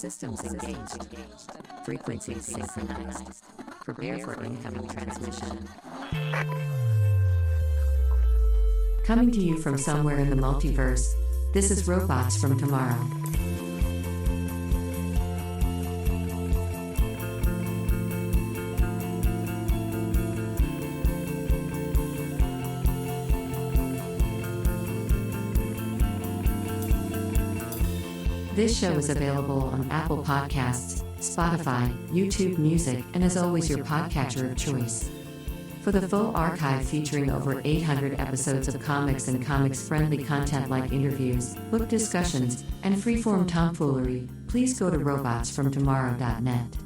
systems engaged. Frequencies synchronized. Prepare for incoming transmission. Coming to you from somewhere in the multiverse, this is Robots from Tomorrow. This show is available on Apple Podcasts, Spotify, YouTube Music, and as always your podcatcher of choice. For the full archive featuring over 800 episodes of comics and comics-friendly content like interviews, book discussions, and freeform tomfoolery, please go to robotsfromtomorrow.net.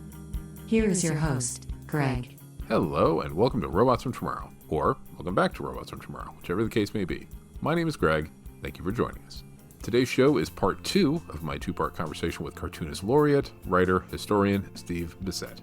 Here is your host, Greg. Hello, and welcome to Robots from Tomorrow, or welcome back to Robots from Tomorrow, whichever the case may be. My name is Greg. Thank you for joining us. Today's show is part 2 of my 2-part conversation with cartoonist laureate, writer, historian Steve Bissette.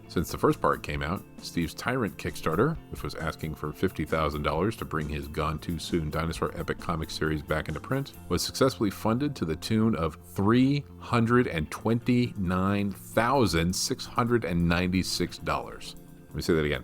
Since the first part came out, Steve's Tyrant Kickstarter, which was asking for $50,000 to bring his Gone Too Soon dinosaur epic comic series back into print, was successfully funded to the tune of $329,696. Let me say that again.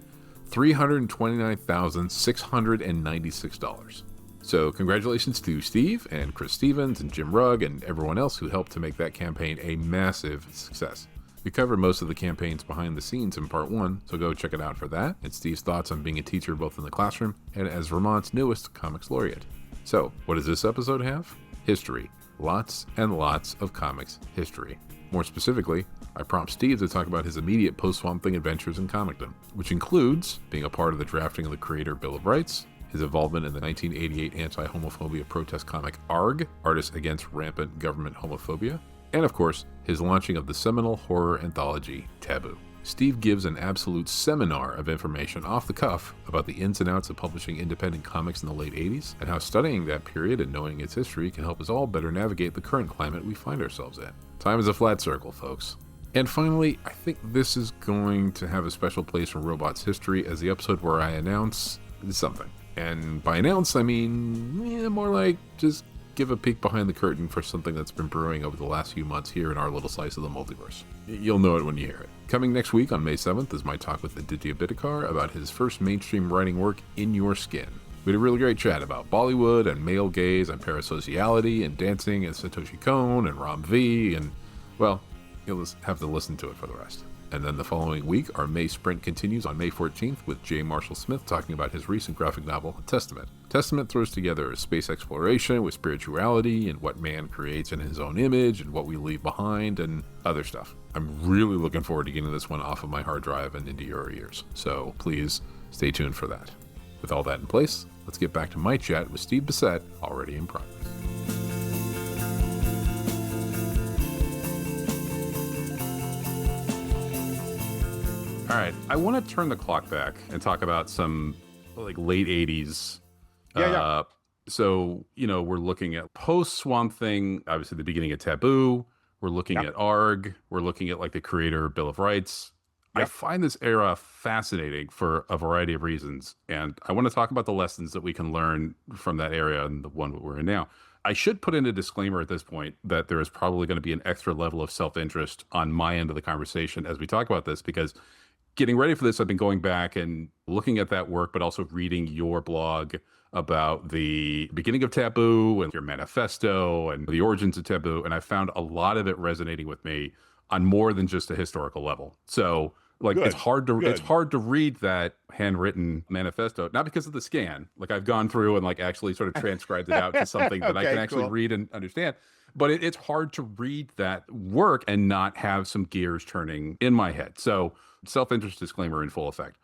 $329,696. So congratulations to Steve and Chris Stevens and Jim Rugg and everyone else who helped to make that campaign a massive success. We covered most of the campaign's behind the scenes in part 1, so go check it out for that, and Steve's thoughts on being a teacher both in the classroom and as Vermont's newest comics laureate. So, what does this episode have? History. Lots and lots of comics history. More specifically, I prompt Steve to talk about his immediate post-Swamp Thing adventures in comicdom, which includes being a part of the drafting of the Creator Bill of Rights, his involvement in the 1988 anti-homophobia protest comic AARGH, Artists Against Rampant Government Homophobia, and of course, his launching of the seminal horror anthology, TABOO. Steve gives an absolute seminar of information off the cuff about the ins and outs of publishing independent comics in the late 80s, and how studying that period and knowing its history can help us all better navigate the current climate we find ourselves in. Time is a flat circle, folks. And finally, I think this is going to have a special place in Robots history as the episode where I announce something. And by announce, I mean, more like just give a peek behind the curtain for something that's been brewing over the last few months here in our little slice of the multiverse. You'll know it when you hear it. Coming next week on May 7th is my talk with Aditya Bidikar about his first mainstream writing work, In Your Skin. We had a really great chat about Bollywood and male gaze and parasociality and dancing and Satoshi Kon and Ram V and, well, you'll just have to listen to it for the rest. And then the following week, our May sprint continues on May 14th with J. Marshall Smith talking about his recent graphic novel, Testament. Testament throws together space exploration with spirituality and what man creates in his own image and what we leave behind and other stuff. I'm really looking forward to getting this one off of my hard drive and into your ears, so please stay tuned for that. With all that in place, let's get back to my chat with Steve Bissette, already in progress. All right, I want to turn the clock back and talk about some like late 80s. So, you know, we're looking at post-Swamp Thing, obviously the beginning of TABOO. We're looking at AARGH. We're looking at like the Creator Bill of Rights. I find this era fascinating for a variety of reasons. And I want to talk about the lessons that we can learn from that era and the one that we're in now. I should put in a disclaimer at this point that there is probably going to be an extra level of self-interest on my end of the conversation as we talk about this, because getting ready for this, I've been going back and looking at that work, but also reading your blog about the beginning of TABOO and your manifesto and the origins of TABOO. And I found a lot of it resonating with me on more than just a historical level. So like it's hard to read that handwritten manifesto, not because of the scan. Like I've gone through and like actually sort of transcribed it out to something that I can actually read and understand. But it's hard to read that work and not have some gears turning in my head. So self-interest disclaimer in full effect.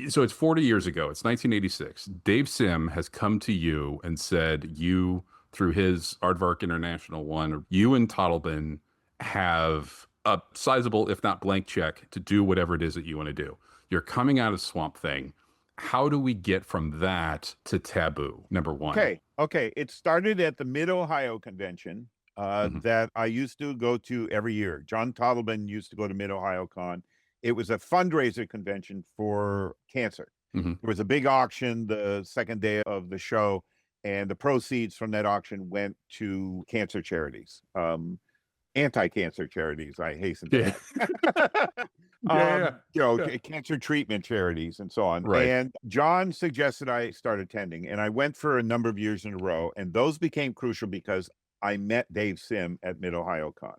So it's 40 years ago. It's 1986. Dave Sim has come to you and said you, through his Aardvark International one, you and Totleben have a sizable, if not blank check, to do whatever it is that you want to do. You're coming out of Swamp Thing. How do we get from that to TABOO, number one? Okay. It started at the Mid-Ohio Convention that I used to go to every year. John Totleben used to go to Mid-Ohio Con. It was a fundraiser convention for cancer. There was a big auction the second day of the show, and the proceeds from that auction went to cancer charities. anti-cancer charities, I hasten to Yeah. add. Yeah. Cancer treatment charities and so on. Right. And John suggested I start attending, and I went for a number of years in a row, and those became crucial because I met Dave Sim at Mid-Ohio Con.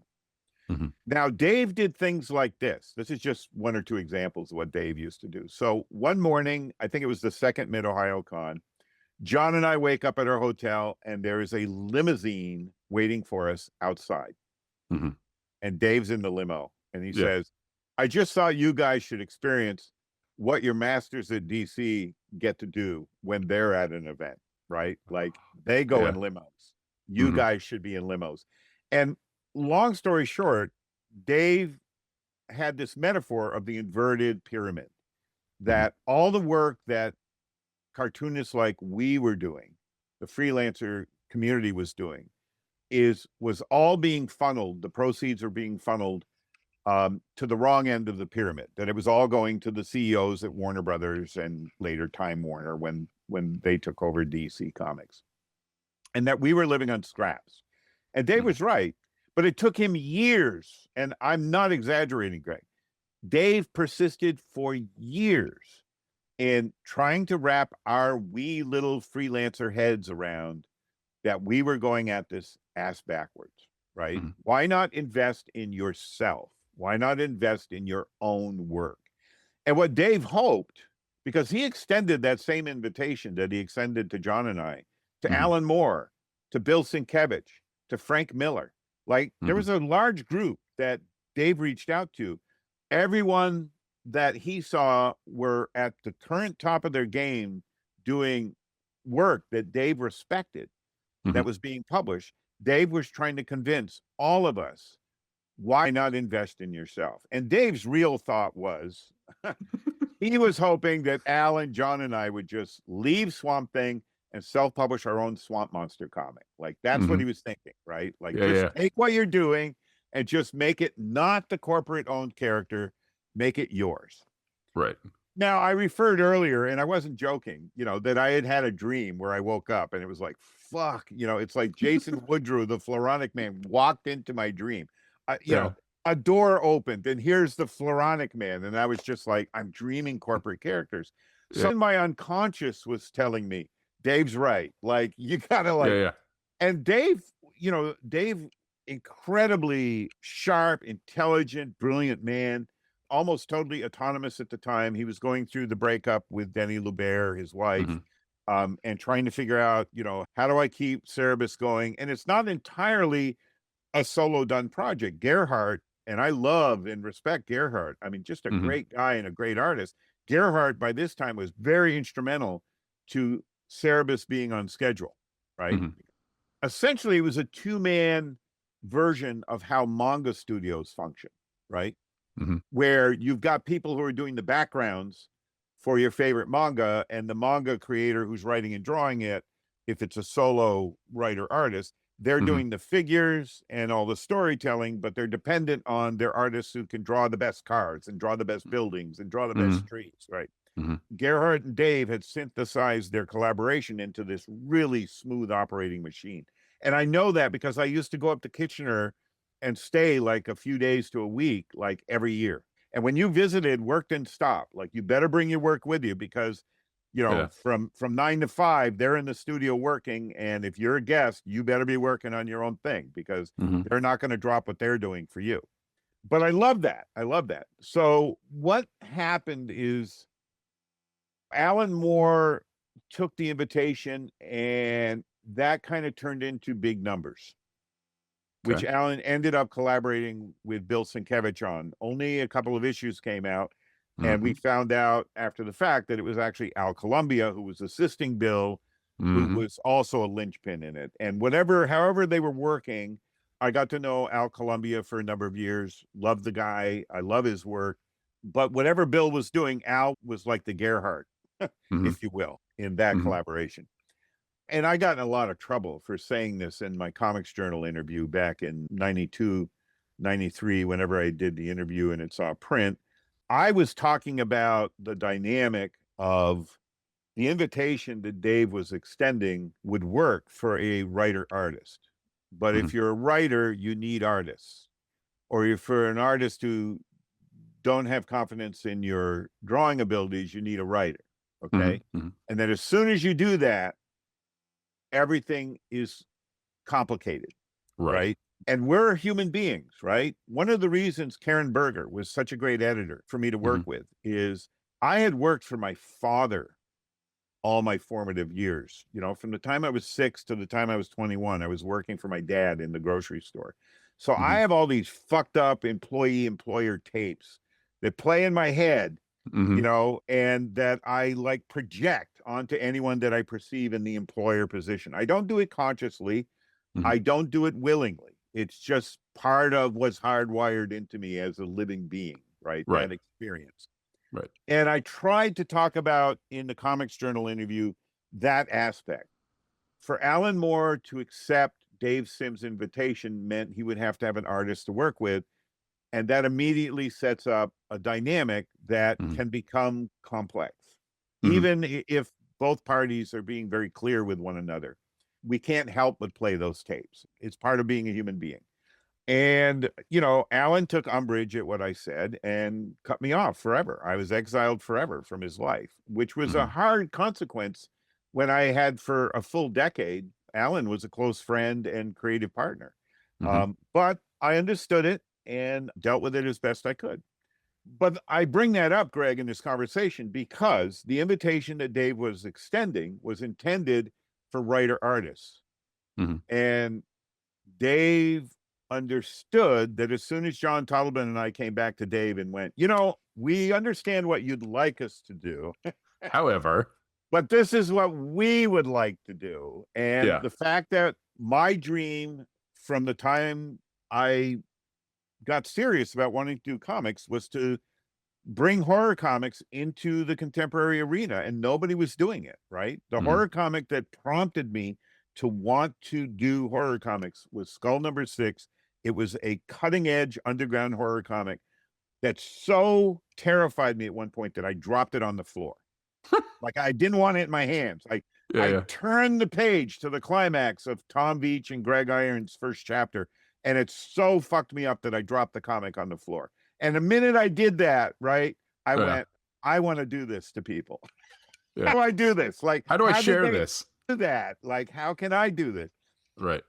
Mm-hmm. Now, Dave did things like this. This is just one or two examples of what Dave used to do. So one morning, I think it was the second Mid-Ohio Con, John and I wake up at our hotel, and there is a limousine waiting for us outside. Mm-hmm. And Dave's in the limo, and he Yeah. says, I just thought you guys should experience what your masters at DC get to do when they're at an event, right? Like they go in limos. You Mm-hmm. guys should be in limos. And long story short, Dave had this metaphor of the inverted pyramid, that all the work that cartoonists like we were doing, the freelancer community was doing, was all being funneled. The proceeds are being funneled to the wrong end of the pyramid, that it was all going to the CEOs at Warner Brothers and later Time Warner when they took over DC Comics, and that we were living on scraps. And Dave was right, but it took him years, and I'm not exaggerating, Greg. Dave persisted for years in trying to wrap our wee little freelancer heads around that we were going at this ass backwards, right? Mm-hmm. Why not invest in yourself? Why not invest in your own work? And what Dave hoped, because he extended that same invitation that he extended to John and I, to Alan Moore, to Bill Sienkiewicz, to Frank Miller. Like there was a large group that Dave reached out to. Everyone that he saw were at the current top of their game doing work that Dave respected, that was being published. Dave was trying to convince all of us, why not invest in yourself? And Dave's real thought was, he was hoping that Alan, John, and I would just leave Swamp Thing and self-publish our own Swamp Monster comic. Like that's what he was thinking, right? Like take what you're doing and just make it not the corporate-owned character, make it yours. Right. Now, I referred earlier, and I wasn't joking, that I had a dream where I woke up and it was like, fuck, it's like Jason Woodrue, the Floronic Man, walked into my dream. A door opened, and here's the Floronic Man. And I was just like, I'm dreaming corporate characters. So my unconscious was telling me, Dave's right. Like, you gotta and Dave, Dave, incredibly sharp, intelligent, brilliant man, almost totally autonomous at the time. He was going through the breakup with Denny Lubert, his wife, and trying to figure out, how do I keep CEREBUS going? And it's not entirely a solo done project. Gerhardt, and I love and respect Gerhardt. I mean, just a great guy and a great artist. Gerhardt, by this time, was very instrumental to CEREBUS being on schedule, right? Essentially, it was a two-man version of how manga studios function, right? Where you've got people who are doing the backgrounds for your favorite manga, and the manga creator who's writing and drawing it, if it's a solo writer artist, they're doing the figures and all the storytelling, but they're dependent on their artists who can draw the best cars and draw the best buildings and draw the best streets, right? Gerhardt and Dave had synthesized their collaboration into this really smooth operating machine. And I know that because I used to go up to Kitchener and stay like a few days to a week, like every year. And when you visited, work didn't stop. Like you better bring your work with you because, from 9 to 5, they're in the studio working. And if you're a guest, you better be working on your own thing because they're not going to drop what they're doing for you. But I love that. I love that. So what happened is Alan Moore took the invitation, and that kind of turned into big numbers, which Alan ended up collaborating with Bill Sienkiewicz on. Only a couple of issues came out, and we found out after the fact that it was actually Al Columbia who was assisting Bill, who was also a linchpin in it. And however they were working, I got to know Al Columbia for a number of years, loved the guy, I love his work. But whatever Bill was doing, Al was like the Gerhardt, if you will, in that collaboration. And I got in a lot of trouble for saying this in my Comics Journal interview back in 92, 93, whenever I did the interview and it saw print. I was talking about the dynamic of the invitation that Dave was extending would work for a writer-artist. But Mhm. if you're a writer, you need artists. Or if you're an artist who don't have confidence in your drawing abilities, you need a writer. Okay. Mhm. Mhm. And then as soon as you do that, everything is complicated, Right. right? And we're human beings, right? One of the reasons Karen Berger was such a great editor for me to work Mhm. with is I had worked for my father all my formative years. You know, from the time I was 6 to the time I was 21, I was working for my dad in the grocery store. So I Mhm. have all these fucked up employee-employer tapes that play in my head, Mhm. and that I like project onto anyone that I perceive in the employer position. I don't do it consciously. Mhm. I don't do it willingly. It's just part of what's hardwired into me as a living being, right? Right. That experience. Right. And I tried to talk about in the Comics Journal interview that aspect. For Alan Moore to accept Dave Sims' invitation meant he would have to have an artist to work with. And that immediately sets up a dynamic that Mhm. can become complex, Mhm. even if both parties are being very clear with one another. We can't help but play those tapes. It's part of being a human being. And, Alan took umbrage at what I said and cut me off forever. I was exiled forever from his life, which was a Mhm. hard consequence when I had for a full decade. Alan was a close friend and creative partner. Mhm. But I understood it and dealt with it as best I could. But I bring that up, Greg, in this conversation because the invitation that Dave was extending was intended for writer artists. Mhm. And Dave understood that as soon as John Totleben and I came back to Dave and went, we understand what you'd like us to do, However, but this is what we would like to do. And yeah. the fact that my dream from the time I got serious about wanting to do comics was to bring horror comics into the contemporary arena, and nobody was doing it, right? The Mhm. horror comic that prompted me to want to do horror comics was Skull Number 6. It was a cutting edge underground horror comic that so terrified me at one point that I dropped it on the floor. Like I didn't want it in my hands. Yeah. I Yeah. turned the page to the climax of Tom Veitch and Greg Iron's first chapter, and it so fucked me up that I dropped the comic on the floor. And the minute I did that, right, I Yeah. went, I want to do this to people. Yeah. How do I do this? Like, How do I how did share they this? do that? Like, how can I do this? Right.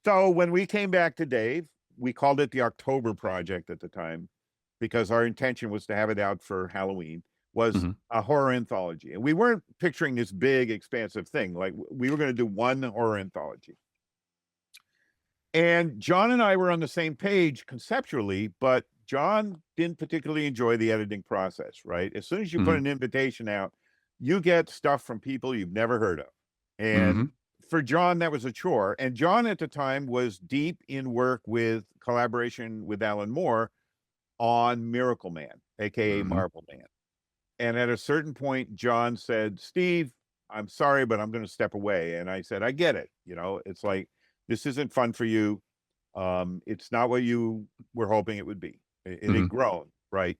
So when we came back to Dave, we called it the October Project at the time because our intention was to have it out for Halloween, was Mhm. a horror anthology. And we weren't picturing this big, expansive thing. Like we were going to do one horror anthology. And John and I were on the same page conceptually, but John didn't particularly enjoy the editing process, right? As soon as you put Mhm. an invitation out, you get stuff from people you've never heard of. And Mhm. for John, that was a chore. And John at the time was deep in work with collaboration with Alan Moore on Miracle Man, aka Mhm. Marvel Man. And at a certain point, John said, Steve, I'm sorry, but I'm going to step away. And I said, I get it. It's like, this isn't fun for you. It's not what you were hoping it would be. It had Mhm. grown, right?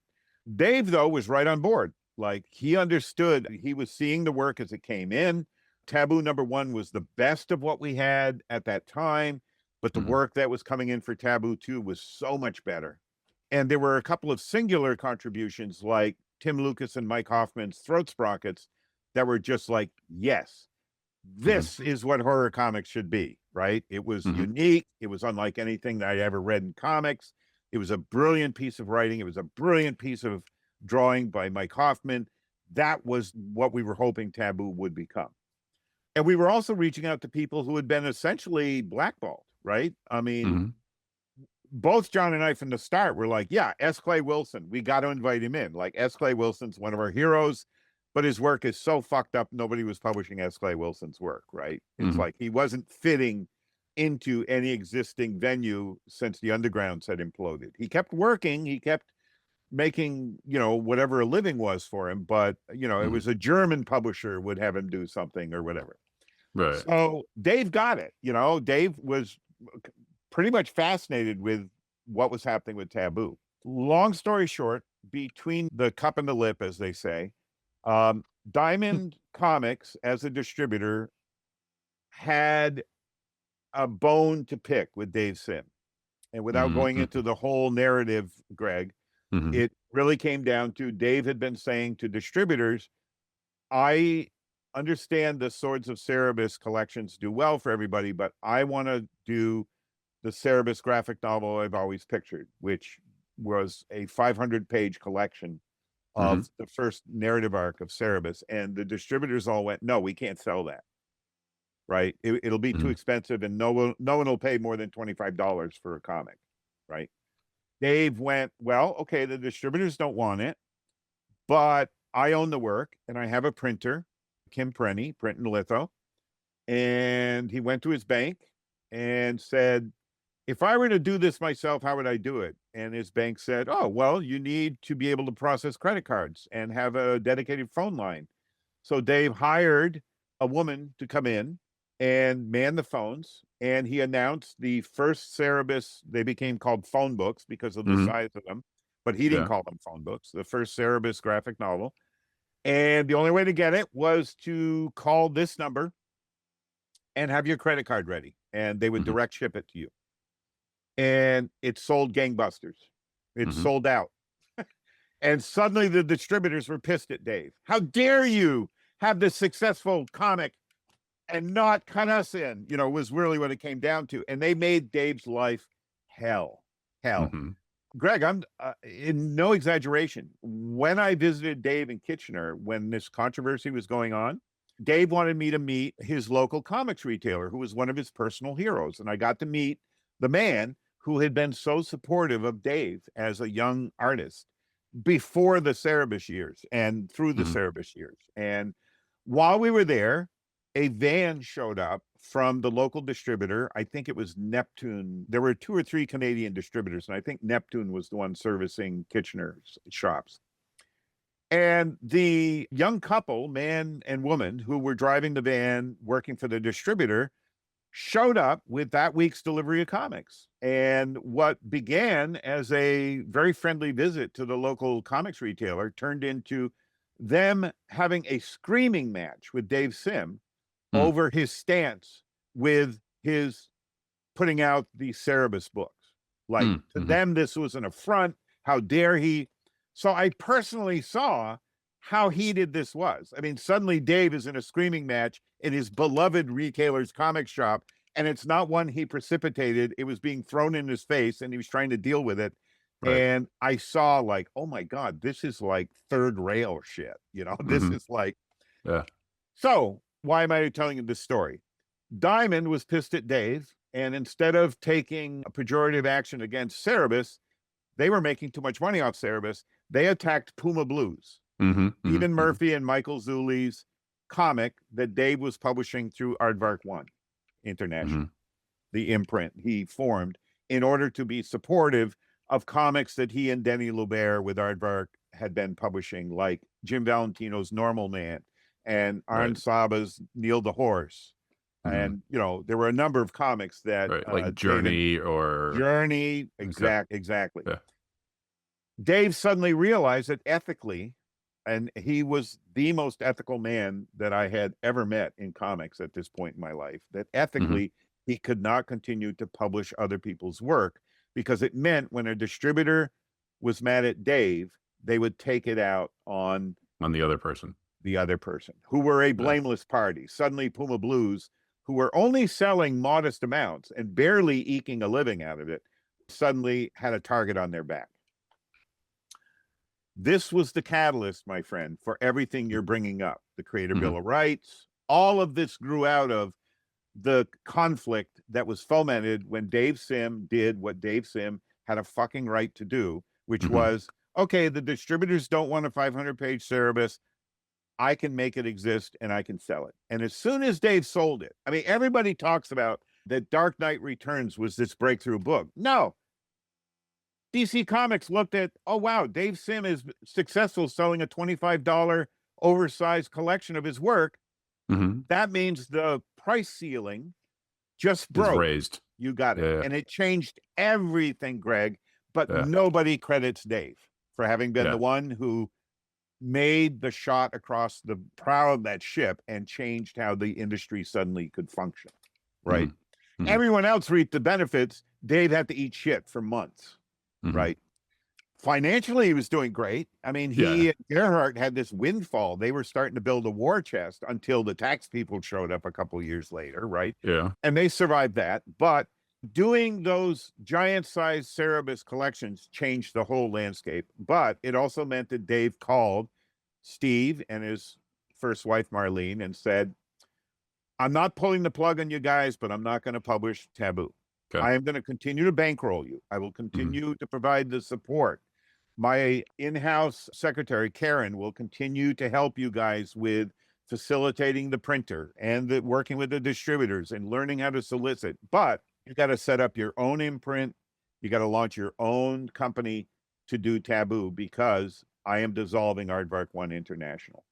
Dave, though, was right on board. Like he understood, he was seeing the work as it came in. Taboo #1 was the best of what we had at that time, but the Mhm. work that was coming in for Taboo 2 was so much better. And there were a couple of singular contributions like Tim Lucas and Mike Hoffman's Throat Sprockets that were just like, yes, Mhm. this is what horror comics should be, right? It was Mhm. unique. It was unlike anything that I ever read in comics. It was a brilliant piece of writing. It was a brilliant piece of drawing by Mike Hoffman. That was what we were hoping Taboo would become. And we were also reaching out to people who had been essentially blackballed, right? I mean, Mhm. both John and I from the start were like, yeah, S. Clay Wilson, we got to invite him in. Like S. Clay Wilson's one of our heroes, but his work is so fucked up. Nobody was publishing S. Clay Wilson's work, right? It's Mhm. like he wasn't fitting into any existing venue since the undergrounds had imploded. He kept working. He kept making, whatever a living was for him. But, it Mhm. was a German publisher would have him do something or whatever. Right. So Dave got it. Dave was pretty much fascinated with what was happening with Taboo. Long story short, between the cup and the lip, as they say, Diamond Comics as a distributor had a bone to pick with Dave Sim. And without going into the whole narrative, Greg, it really came down to Dave had been saying to distributors, I understand the Swords of CEREBUS collections do well for everybody, but I want to do the CEREBUS graphic novel I've always pictured, which was a 500-page collection of the first narrative arc of CEREBUS. And the distributors all went, no, we can't sell that. Right? It'll be too expensive, and no one will pay more than $25 for a comic. Right? Dave went, well, okay, the distributors don't want it, but I own the work and I have a printer, Kim Prenny, Print and Litho. And he went to his bank and said, if I were to do this myself, how would I do it? And his bank said, oh, well, you need to be able to process credit cards and have a dedicated phone line. So Dave hired a woman to come in and man the phones. And he announced the first CEREBUS, they became called phone books because of the size of them, but he didn't call them phone books, the first CEREBUS graphic novel. And the only way to get it was to call this number and have your credit card ready. And they would direct ship it to you. And it sold gangbusters. It sold out. And suddenly the distributors were pissed at Dave. How dare you have this successful comic and not cut us in, was really what it came down to. And they made Dave's life hell. Greg, I'm in no exaggeration. When I visited Dave in Kitchener, when this controversy was going on, Dave wanted me to meet his local comics retailer, who was one of his personal heroes. And I got to meet the man who had been so supportive of Dave as a young artist before the CEREBUS years and through the CEREBUS years. And while we were there, a van showed up from the local distributor. I think it was Neptune. There were 2 or 3 Canadian distributors, and I think Neptune was the one servicing Kitchener's shops. And the young couple, man and woman, who were driving the van, working for the distributor, showed up with that week's delivery of comics. And what began as a very friendly visit to the local comics retailer turned into them having a screaming match with Dave Sim over his stance with his putting out the CEREBUS books. Like, to them, this was an affront. How dare he? So I personally saw how heated this was. I mean, suddenly Dave is in a screaming match in his beloved retailer's comic shop, and it's not one he precipitated. It was being thrown in his face, and he was trying to deal with it. Right. And I saw, like, oh my God, this is like third rail shit. This is like, So why am I telling you this story? Diamond was pissed at Dave, and instead of taking a pejorative action against CEREBUS, they were making too much money off CEREBUS. They attacked PUMA Blues, Eden Murphy and Michael Zuli's comic that Dave was publishing through Aardvark 1 International, the imprint he formed in order to be supportive of comics that he and Denny Lubert with Aardvark had been publishing, like Jim Valentino's Normal Man and Arn Saba's Neil the Horse. And, there were a number of comics that... like Journey exactly. Yeah. Dave suddenly realized that ethically, and he was the most ethical man that I had ever met in comics at this point in my life, that ethically he could not continue to publish other people's work, because it meant when a distributor was mad at Dave, they would take it out on the other person. Who were a blameless party. Suddenly PUMA Blues, who were only selling modest amounts and barely eking a living out of it, suddenly had a target on their back. This was the catalyst, my friend, for everything you're bringing up. The Creator Bill of Rights, all of this grew out of the conflict that was fomented when Dave Sim did what Dave Sim had a fucking right to do, which was, okay, the distributors don't want a 500-page CEREBUS. I can make it exist and I can sell it. And as soon as Dave sold it, I mean, everybody talks about that Dark Knight Returns was this breakthrough book. No. DC Comics looked at, oh, wow, Dave Sim is successful selling a $25 oversized collection of his work. That means the price ceiling just broke. Raised. You got it. Yeah. And it changed everything, Greg. But nobody credits Dave for having been the one who made the shot across the prow of that ship and changed how the industry suddenly could function. Right. Everyone else reaped the benefits. Dave had to eat shit for months, right? Financially, he was doing great. I mean, he and Gerhardt had this windfall. They were starting to build a war chest until the tax people showed up a couple of years later, right? Yeah. And they survived that. But doing those giant-sized CEREBUS collections changed the whole landscape. But it also meant that Dave called Steve and his first wife, Marlene, and said, I'm not pulling the plug on you guys, but I'm not going to publish Taboo. Okay. I am going to continue to bankroll you. I will continue to provide the support. My in-house secretary, Karen, will continue to help you guys with facilitating the printer and working with the distributors and learning how to solicit. But you got to set up your own imprint. You got to launch your own company to do Taboo because I am dissolving Aardvark One International.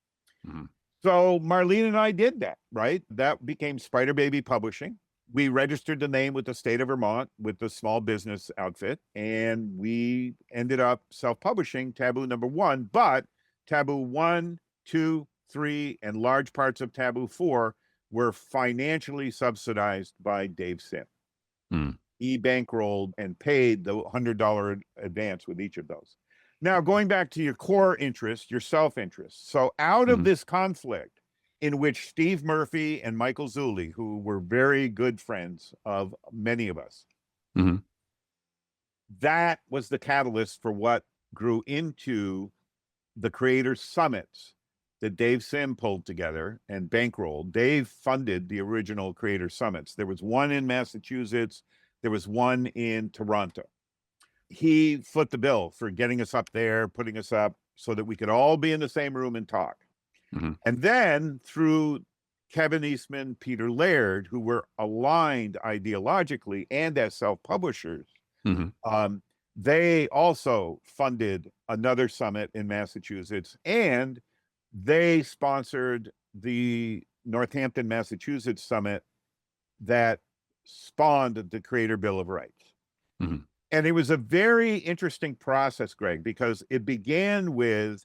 So Marlene and I did that, right? That became Spider Baby Publishing. We registered the name with the state of Vermont with the small business outfit, and we ended up self-publishing Taboo #1, but Taboo 1, 2, 3, and large parts of Taboo 4 were financially subsidized by Dave Sim. He bankrolled and paid the $100 advance with each of those. Now, going back to your core interest, your self-interest. So out of this conflict, in which Steve Murphy and Michael Zulli, who were very good friends of many of us, that was the catalyst for what grew into the Creator Summits that Dave Sim pulled together and bankrolled. Dave funded the original Creator Summits. There was one in Massachusetts. There was one in Toronto. He foot the bill for getting us up there, putting us up so that we could all be in the same room and talk. And then through Kevin Eastman, Peter Laird, who were aligned ideologically and as self-publishers, they also funded another summit in Massachusetts, and they sponsored the Northampton, Massachusetts summit that spawned the Creator Bill of Rights. And it was a very interesting process, Greg, because it began with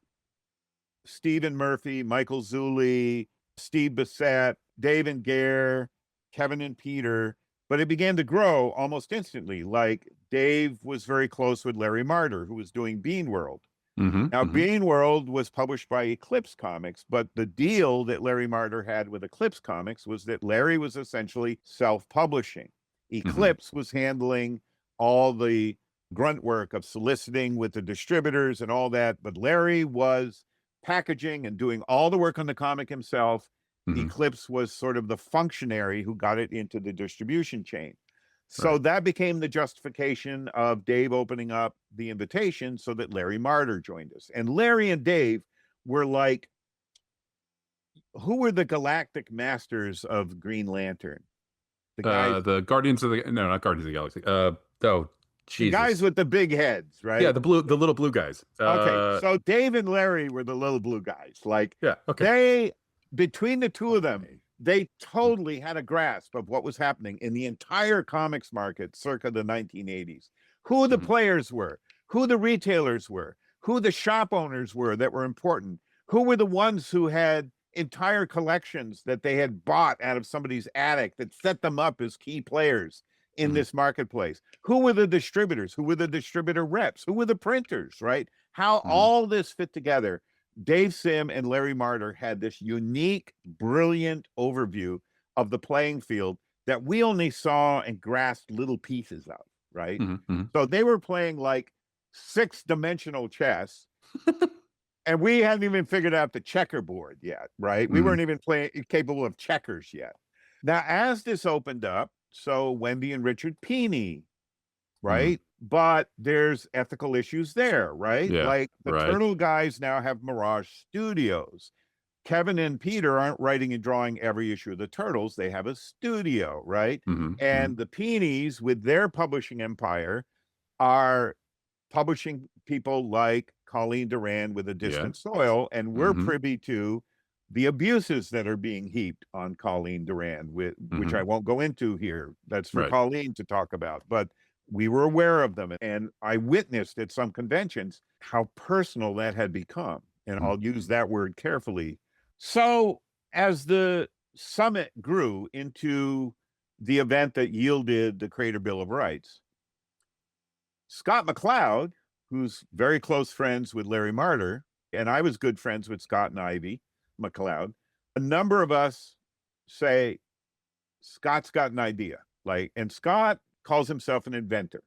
Stephen Murphy, Michael Zulli, Steve Bissette, Dave and Gare, Kevin and Peter, but it began to grow almost instantly. Like Dave was very close with Larry Marder, who was doing Bean World. Now, Bean World was published by Eclipse Comics, but the deal that Larry Marder had with Eclipse Comics was that Larry was essentially self-publishing. Eclipse was handling all the grunt work of soliciting with the distributors and all that, but Larry was packaging and doing all the work on the comic himself. Eclipse was sort of the functionary who got it into the distribution chain. So that became the justification of Dave opening up the invitation so that Larry Marder joined us. And Larry and Dave were like, who were the galactic masters of Green Lantern? The guys, the Guardians of the not Guardians of the Galaxy. the guys with the big heads, right? Yeah, the little blue guys. Okay, so Dave and Larry were the little blue guys. Like, they, between the two of them, they totally had a grasp of what was happening in the entire comics market circa the 1980s. Who the players were, who the retailers were, who the shop owners were that were important, who were the ones who had entire collections that they had bought out of somebody's attic that set them up as key players in this marketplace. Who were the distributors? Who were the distributor reps? Who were the printers, right? How all this fit together. Dave Sim and Larry Marder had this unique, brilliant overview of the playing field that we only saw and grasped little pieces of, right? So they were playing like 6-dimensional chess, and we hadn't even figured out the checkerboard yet, right? We weren't even capable of checkers yet. Now, as this opened up, so Wendy and Richard Peeney, right? But there's ethical issues there, right? Like the Turtle guys now have Mirage Studios. Kevin and Peter aren't writing and drawing every issue of the Turtles. They have a studio, right? And the Peeneys, with their publishing empire, are publishing people like Colleen Doran with A Distant Soil, and we're privy to the abuses that are being heaped on Colleen Doran, which I won't go into here. That's for Colleen to talk about. But we were aware of them, and I witnessed at some conventions how personal that had become. And I'll use that word carefully. So as the summit grew into the event that yielded the Creator Bill of Rights. Scott McCloud, who's very close friends with Larry Martyr, and I was good friends with Scott and Ivy McCloud, a number of us say, Scott's got an idea. And Scott calls himself an inventor.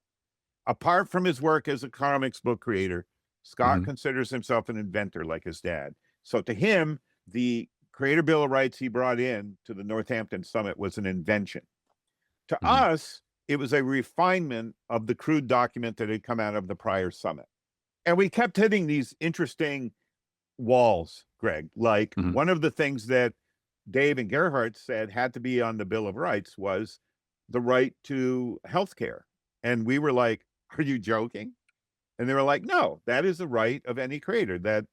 Apart from his work as a comics book creator, Scott considers himself an inventor like his dad. So to him, the Creator Bill of Rights he brought in to the Northampton Summit was an invention. To us, it was a refinement of the crude document that had come out of the prior summit. And we kept hitting these interesting walls, Greg. One of the things that Dave and Gerhardt said had to be on the Bill of Rights was the right to health care. And we were like, are you joking? And they were like, no, that is the right of any creator that,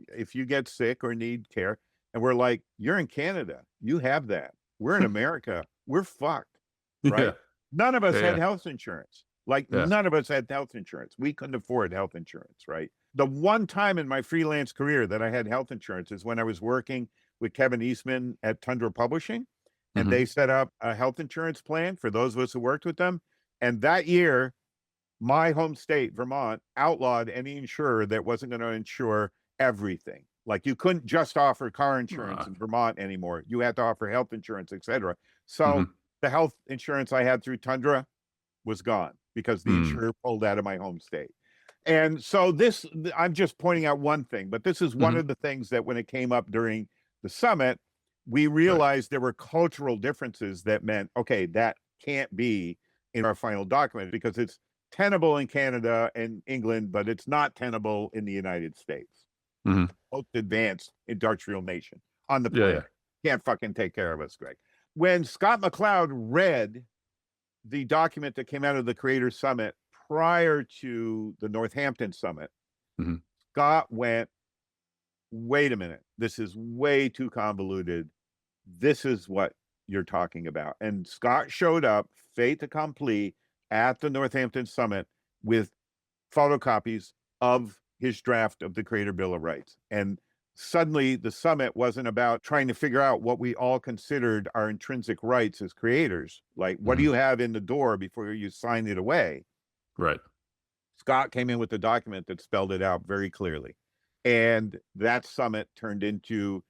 if you get sick or need care. And we're like, you're in Canada. You have that. We're in America. We're fucked, right? Yeah. None of us had health insurance. None of us had health insurance. We couldn't afford health insurance, right? The one time in my freelance career that I had health insurance is when I was working with Kevin Eastman at Tundra Publishing, and they set up a health insurance plan for those of us who worked with them. And that year, my home state, Vermont, outlawed any insurer that wasn't going to insure everything. You couldn't just offer car insurance in Vermont anymore. You had to offer health insurance, et cetera. So the health insurance I had through Tundra was gone because the insurer pulled out of my home state. And so I'm just pointing out one thing, but this is one of the things that when it came up during the summit, we realized there were cultural differences that meant, okay, that can't be in our final document because it's tenable in Canada and England, but it's not tenable in the United States. Most advanced industrial nation on the planet. Can't fucking take care of us, Greg. When Scott McCloud read the document that came out of the Creator Summit prior to the Northampton Summit, Scott went, wait a minute, this is way too convoluted. This is what you're talking about. And Scott showed up, fait accompli, at the Northampton Summit with photocopies of his draft of the Creator Bill of Rights. And suddenly the summit wasn't about trying to figure out what we all considered our intrinsic rights as creators. What do you have in the door before you sign it away? Right. Scott came in with a document that spelled it out very clearly. And that summit turned into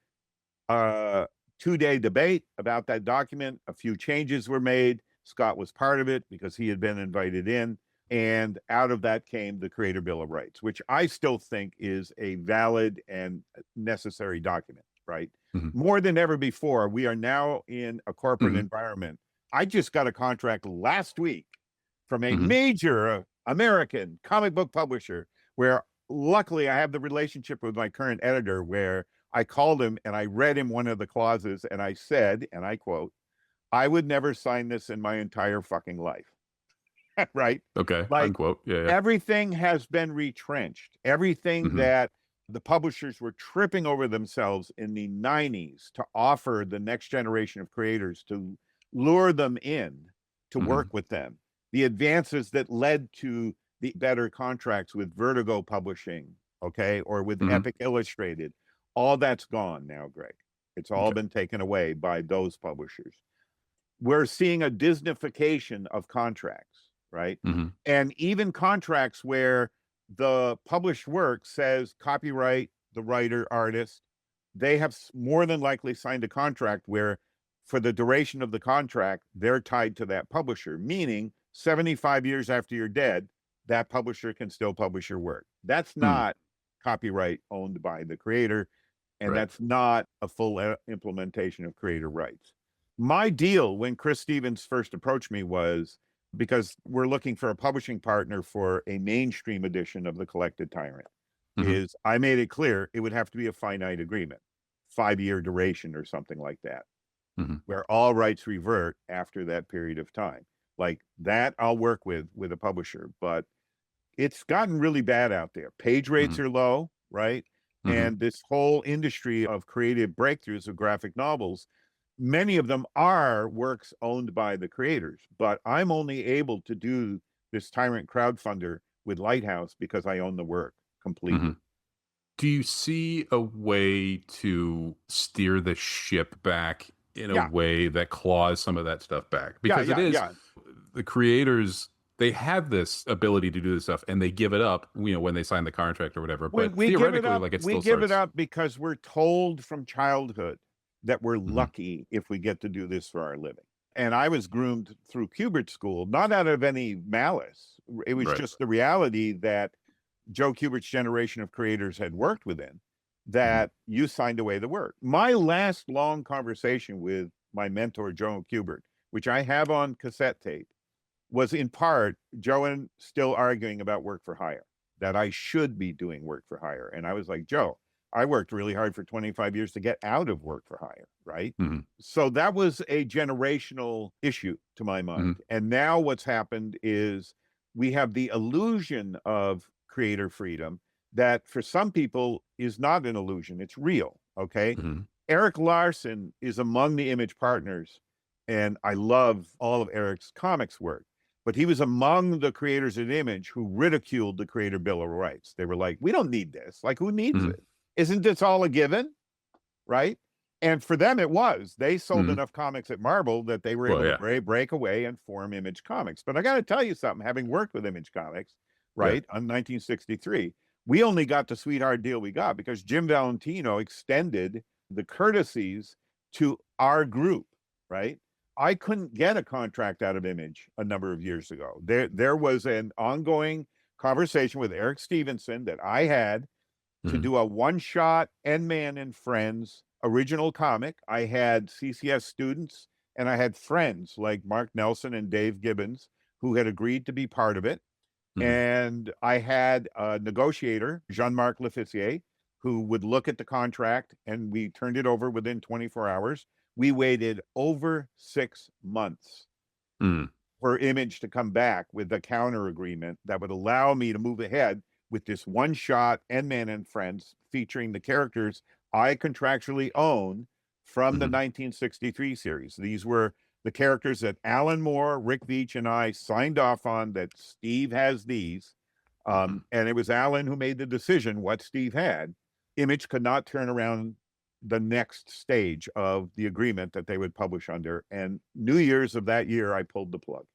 a 2-day debate about that document. A few changes were made. Scott was part of it because he had been invited in. And out of that came the Creator Bill of Rights, which I still think is a valid and necessary document, right? More than ever before, we are now in a corporate environment. I just got a contract last week from a major American comic book publisher where luckily I have the relationship with my current editor where I called him and I read him one of the clauses and I said, and I quote, I would never sign this in my entire fucking life. Right? Okay. Unquote. Yeah. Everything has been retrenched. Everything that the publishers were tripping over themselves in the 90s to offer the next generation of creators, to lure them in, to work with them. The advances that led to the better contracts with Vertigo Publishing, okay, or with Epic Illustrated, all that's gone now, Greg. It's all been taken away by those publishers. We're seeing a Disneyfication of contracts, right? And even contracts where the published work says copyright the writer, artist, they have more than likely signed a contract where for the duration of the contract, they're tied to that publisher, meaning 75 years after you're dead, that publisher can still publish your work. That's not copyright owned by the creator, and that's not a full implementation of creator rights. My deal when Chris Stevens first approached me was, because we're looking for a publishing partner for a mainstream edition of The Collected Tyrant, is I made it clear it would have to be a finite agreement, 5-year duration or something like that, where all rights revert after that period of time. Like that I'll work with a publisher, but it's gotten really bad out there. Page rates are low, right? And this whole industry of creative breakthroughs of graphic novels, many of them are works owned by the creators, but I'm only able to do this Tyrant crowdfunder with Lighthouse because I own the work completely. Do you see a way to steer the ship back in a Yeah. way that claws some of that stuff back. Because Yeah, it is, yeah. the creators, they have this ability to do this stuff and they give it up, when they sign the contract or whatever. But We give it theoretically, up. like it We still give it starts. up because we're told from childhood that we're Mhm. lucky if we get to do this for our living. And I was groomed through Kubert School, not out of any malice. It was Right. just the reality that Joe Kubert's generation of creators had worked within, that you signed away the work. My last long conversation with my mentor, Joe Kubert, which I have on cassette tape, was in part Joe and still arguing about work for hire, that I should be doing work for hire. And I was like, Joe, I worked really hard for 25 years to get out of work for hire, right? Mhm. So that was a generational issue to my mind. And now what's happened is we have the illusion of creator freedom that for some people is not an illusion, it's real, okay? Mhm. Eric Larson is among the Image partners, and I love all of Eric's comics work. But he was among the creators at Image who ridiculed the Creator Bill of Rights. They were like, we don't need this. Like, who needs Mhm. it? Isn't this all a given? Right? And for them, it was. They sold Mhm. enough comics at Marvel that they were Well, able yeah. to break away and form Image Comics. But I got to tell you something, having worked with Image Comics, right, on 1963, we only got the sweetheart deal we got because Jim Valentino extended the courtesies to our group, right? I couldn't get a contract out of Image a number of years ago. There was an ongoing conversation with Eric Stevenson that I had to Mhm. do a one-shot N-Man and Friends original comic. I had CCS students and I had friends like Mark Nelson and Dave Gibbons who had agreed to be part of it. Mhm. And I had a negotiator, Jean-Marc Leffissier, who would look at the contract, and we turned it over within 24 hours. We waited over 6 months Mhm. for Image to come back with a counter agreement that would allow me to move ahead with this one-shot N-Man and Friends featuring the characters I contractually own from the Mhm. 1963 series. These were the characters that Alan Moore, Rick Veitch, and I signed off on, that Steve has these. And it was Alan who made the decision what Steve had. Image could not turn around the next stage of the agreement that they would publish under. And New Year's of that year, I pulled the plug.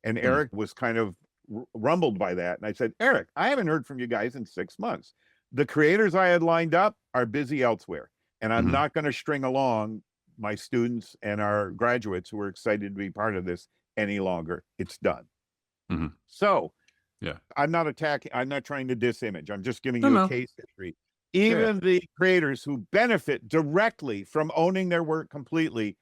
And Eric was kind of rumbled by that. And I said, Eric, I haven't heard from you guys in 6 months. The creators I had lined up are busy elsewhere. And I'm Mhm. not going to string along my students and our graduates who are excited to be part of this any longer. It's done. Mhm. So Yeah. I'm not trying to diss Image. I'm just giving No, you a no. case history. Yeah. Even the creators who benefit directly from owning their work completely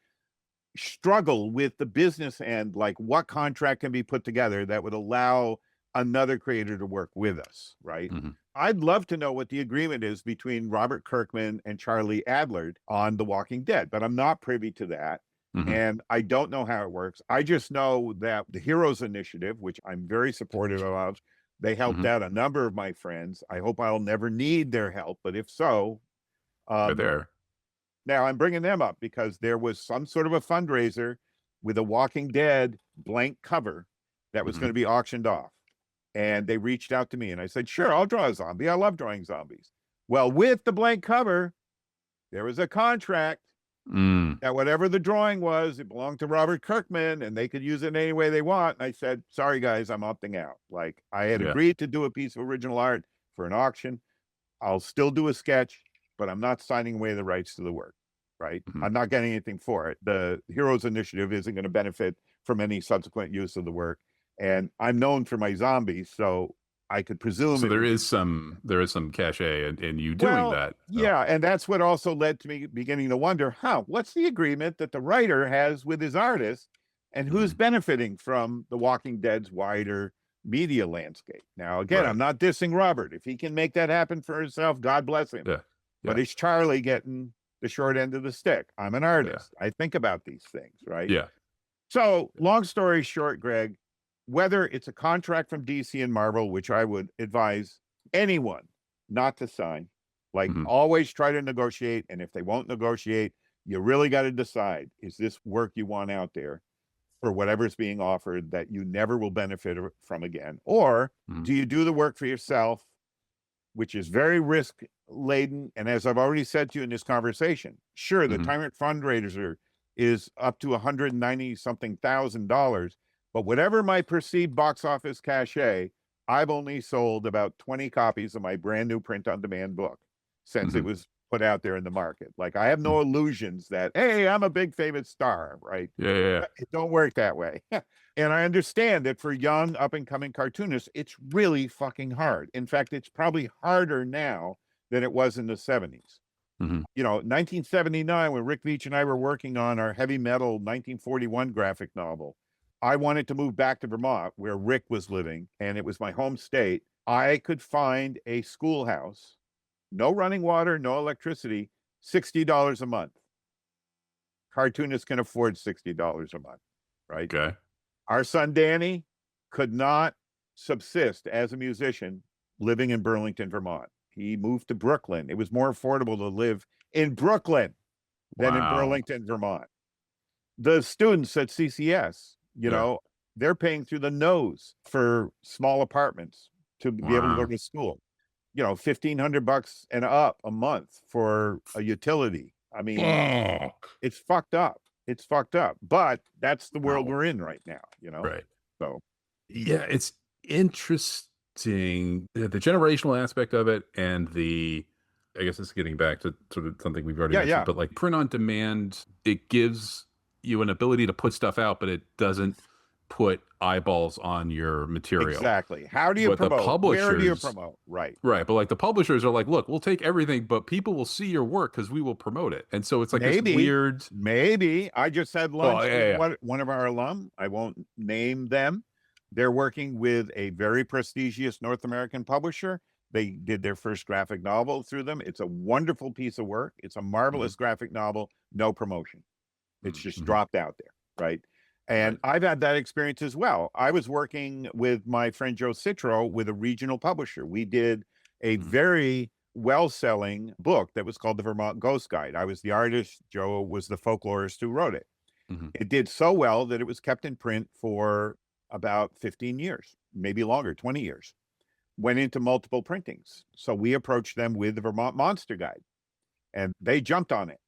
struggle with the business end, like what contract can be put together that would allow another creator to work with us, right? Mhm. I'd love to know what the agreement is between Robert Kirkman and Charlie Adlard on The Walking Dead, but I'm not privy to that. Mhm. And I don't know how it works. I just know that the Heroes Initiative, which I'm very supportive of, they helped out a number of my friends. I hope I'll never need their help, but if so, They're there. now I'm bringing them up because there was some sort of a fundraiser with a Walking Dead blank cover that was going to be auctioned off. And they reached out to me and I said, sure, I'll draw a zombie. I love drawing zombies. Well, with the blank cover, there was a contract Mm. that whatever the drawing was, it belonged to Robert Kirkman and they could use it any way they want. And I said, sorry, guys, I'm opting out. Like, I had Yeah. agreed to do a piece of original art for an auction. I'll still do a sketch, but I'm not signing away the rights to the work, right? I'm not getting anything for it. The Heroes Initiative isn't going to benefit from any subsequent use of the work. And I'm known for my zombies, so I could presume So it there would be- is some cachet in you doing that. So. yeah, and that's what also led to me beginning to wonder, what's the agreement that the writer has with his artist, and who's benefiting from The Walking Dead's wider media landscape? Now, again, Right. I'm not dissing Robert. If he can make that happen for himself, God bless him. Yeah. But it's Charlie getting the short end of the stick. I'm an artist. I think about these things, right? Yeah. So, long story short, Greg, whether it's a contract from DC and Marvel, which I would advise anyone not to sign, like always try to negotiate. And if they won't negotiate, you really got to decide, is this work you want out there for whatever's being offered that you never will benefit from again? Or do you do the work for yourself, which is very risk laden? And as I've already said to you in this conversation, sure, the Tyrant fundraisers is up to $190 something thousand. But whatever my perceived box office cachet, I've only sold about 20 copies of my brand new print on demand book since it was put out there in the market. Like, I have no illusions that, hey, I'm a big famous star, right? Yeah. It don't work that way. And I understand that for young up and coming cartoonists, it's really fucking hard. In fact, it's probably harder now than it was in the 70s. You know, 1979, when Rick Veitch and I were working on our heavy metal 1941 graphic novel, I wanted to move back to Vermont where Rick was living, and it was my home state. I could find a schoolhouse, no running water, no electricity, $60 a month. Cartoonists can afford $60 a month, right? Okay. Our son Danny could not subsist as a musician living in Burlington, Vermont. He moved to Brooklyn. It was more affordable to live in Brooklyn than in Burlington, Vermont. The students at CCS, you know, they're paying through the nose for small apartments to be able to go to school. You know, $1,500 and up a month for a utility. I mean, it's fucked up. It's fucked up. But that's the world we're in right now, you know? Right. So, yeah, it's interesting, the generational aspect of it, and I guess it's getting back to sort of something we've already mentioned, but like print on demand, it gives you an ability to put stuff out, but it doesn't put eyeballs on your material. Exactly. How do you promote? Where do you promote? Right. Right. But like the publishers are like, look, we'll take everything, but people will see your work because we will promote it. And so it's like this weird. Maybe. I just had lunch with one of our alum. I won't name them. They're working with a very prestigious North American publisher. They did their first graphic novel through them. It's a wonderful piece of work. It's a marvelous graphic novel. No promotion. It's just dropped out there. Right. And I've had that experience as well. I was working with my friend Joe Citro with a regional publisher. We did a very well-selling book that was called The Vermont Ghost Guide. I was the artist. Joe was the folklorist who wrote it. It did so well that it was kept in print for about 15 years, maybe longer, 20 years. Went into multiple printings. So we approached them with the Vermont Monster Guide, and they jumped on it.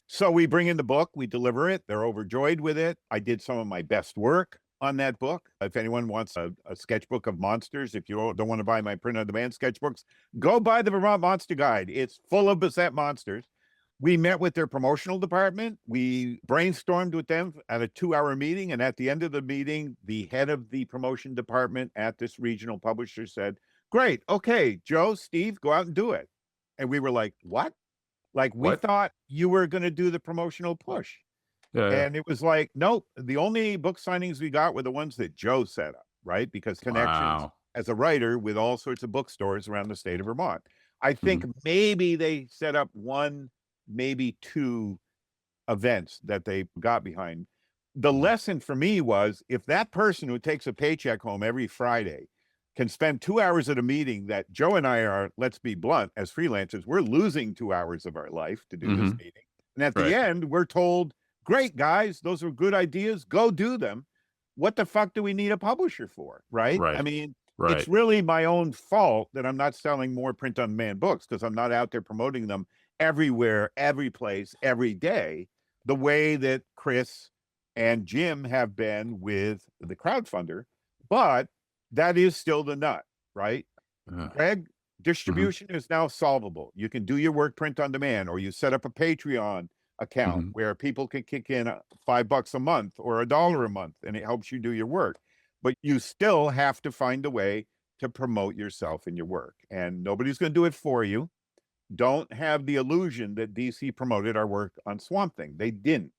So we bring in the book, we deliver it. They're overjoyed with it. I did some of my best work on that book. If anyone wants a sketchbook of monsters, if you don't want to buy my print on demand sketchbooks, go buy the Vermont Monster Guide. It's full of Bissette monsters. We met with their promotional department. We brainstormed with them at a 2-hour meeting. And at the end of the meeting, the head of the promotion department at this regional publisher said, great, okay, Joe, Steve, go out and do it. And we were like, what? Like, we thought you were going to do the promotional push. And it was like, nope. The only book signings we got were the ones that Joe set up, right? Because connections as a writer with all sorts of bookstores around the state of Vermont. I think maybe they set up 1, maybe 2 events that they got behind. The lesson for me was, if that person who takes a paycheck home every Friday can spend 2 hours at a meeting that Joe and I are, let's be blunt, as freelancers, we're losing 2 hours of our life to do this meeting. And at the end, we're told, great, guys, those are good ideas. Go do them. What the fuck do we need a publisher for? Right. I mean, it's really my own fault that I'm not selling more print on demand books, because I'm not out there promoting them everywhere, every place, every day, the way that Chris and Jim have been with the crowdfunder. But that is still the nut, right? Greg, distribution is now solvable. You can do your work print on demand, or you set up a Patreon account where people can kick in $5 a month or $1 a month, and it helps you do your work. But you still have to find a way to promote yourself and your work, and nobody's going to do it for you. Don't have the illusion that DC promoted our work on Swamp Thing. They didn't.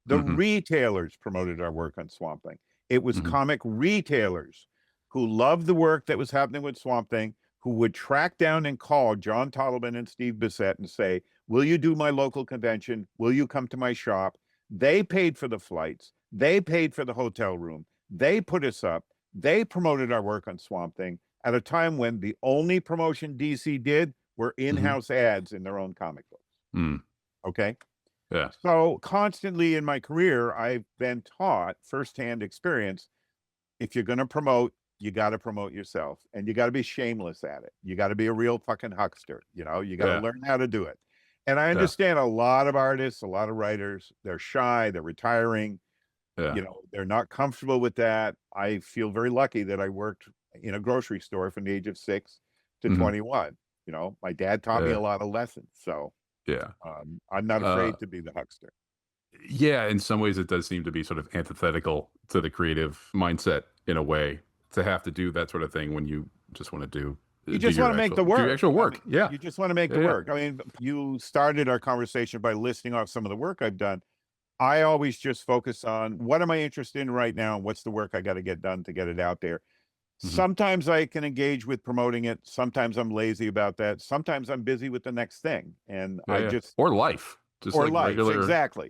The retailers promoted our work on Swamp Thing. It was comic retailers who loved the work that was happening with Swamp Thing, who would track down and call John Totleben and Steve Bissette and say, will you do my local convention? Will you come to my shop? They paid for the flights. They paid for the hotel room. They put us up. They promoted our work on Swamp Thing at a time when the only promotion DC did were in-house ads in their own comic books. Okay? Yeah. So constantly in my career, I've been taught firsthand experience, if you're going to promote, you got to promote yourself, and you got to be shameless at it. You got to be a real fucking huckster. You know, you got to learn how to do it. And I Yeah. understand a lot of artists, a lot of writers, they're shy, they're retiring, Yeah. they're not comfortable with that. I feel very lucky that I worked in a grocery store from the age of 6 to Mhm. 21. My dad taught me Yeah. a lot of lessons. So Yeah. I'm not Uh, afraid to be the huckster. yeah, in some ways it does seem to be sort of antithetical to the creative mindset in a way, to have to do that sort of thing when you just want to You just want to make the do your work. actual work. Yeah. You just want to make Yeah, the yeah. work. I mean, you started our conversation by listing off some of the work I've done. I always just focus on what am I interested in right now? And what's the work I got to get done to get it out there? Mhm. Sometimes I can engage with promoting it. Sometimes I'm lazy about that. Sometimes I'm busy with the next thing. And Yeah, I yeah. just, Or life. Just or like life. regular Exactly.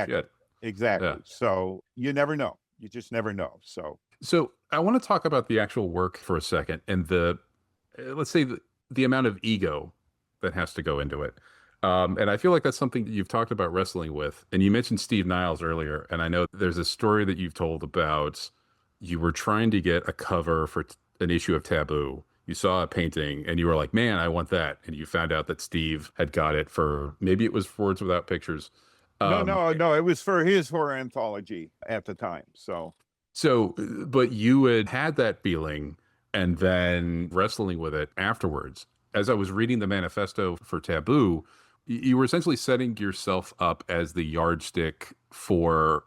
shit. Exactly. Yeah. So you never know. You just never know. So So I want to talk about the actual work for a second, and let's say the amount of ego that has to go into it. And I feel like that's something that you've talked about wrestling with. And you mentioned Steve Niles earlier, and I know there's a story that you've told about you were trying to get a cover for an issue of Taboo. You saw a painting and you were like, man, I want that. And you found out that Steve had got it for, maybe it was Words Without Pictures. no. It was for his horror anthology at the time. So, but you had that feeling and then wrestling with it afterwards. As I was reading the manifesto for Taboo, you were essentially setting yourself up as the yardstick for